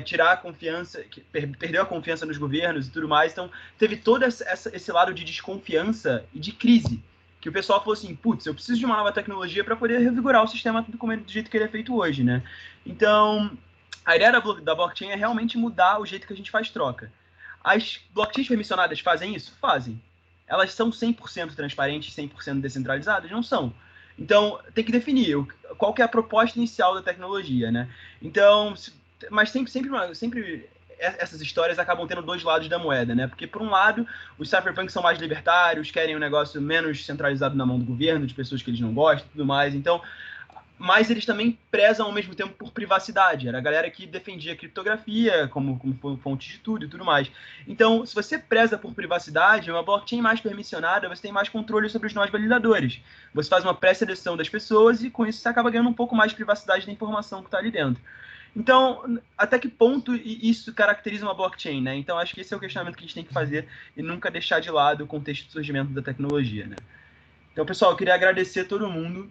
tirar a confiança, perdeu a confiança nos governos e tudo mais. Então, teve todo esse lado de desconfiança e de crise, que o pessoal falou assim, putz, eu preciso de uma nova tecnologia para poder revigorar o sistema do jeito que ele é feito hoje, né? Então, a ideia da blockchain é realmente mudar o jeito que a gente faz troca. As blockchains permissionadas fazem isso? Fazem. Elas são 100% transparentes, 100% descentralizadas? Não são. Então, tem que definir qual que é a proposta inicial da tecnologia, né? Então, mas sempre essas histórias acabam tendo dois lados da moeda, né? Porque, por um lado, os cypherpunks são mais libertários, querem um negócio menos centralizado na mão do governo, de pessoas que eles não gostam e tudo mais. Então, mas eles também prezam ao mesmo tempo por privacidade. Era a galera que defendia a criptografia como fonte de tudo e tudo mais. Então, se você preza por privacidade, uma blockchain mais permissionada, você tem mais controle sobre os nós validadores. Você faz uma pré-seleção das pessoas e com isso você acaba ganhando um pouco mais de privacidade da informação que está ali dentro. Então, até que ponto isso caracteriza uma blockchain, né? Então, acho que esse é o questionamento que a gente tem que fazer e nunca deixar de lado o contexto de surgimento da tecnologia, né? Então, pessoal, eu queria agradecer a todo mundo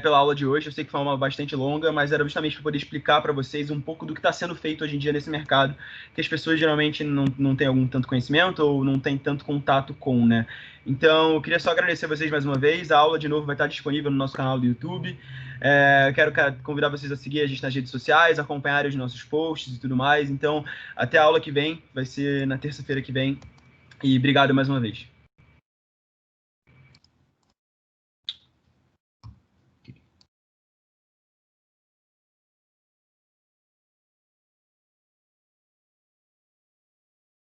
pela aula de hoje. Eu sei que foi uma bastante longa, mas era justamente para poder explicar para vocês um pouco do que está sendo feito hoje em dia nesse mercado, que as pessoas geralmente não têm algum tanto conhecimento ou não têm tanto contato com, né? Então, eu queria só agradecer a vocês mais uma vez. A aula, de novo, vai estar disponível no nosso canal do YouTube. Quero convidar vocês a seguir a gente nas redes sociais, acompanhar os nossos posts e tudo mais. Então, até a aula que vem, vai ser na terça-feira que vem. E obrigado mais uma vez.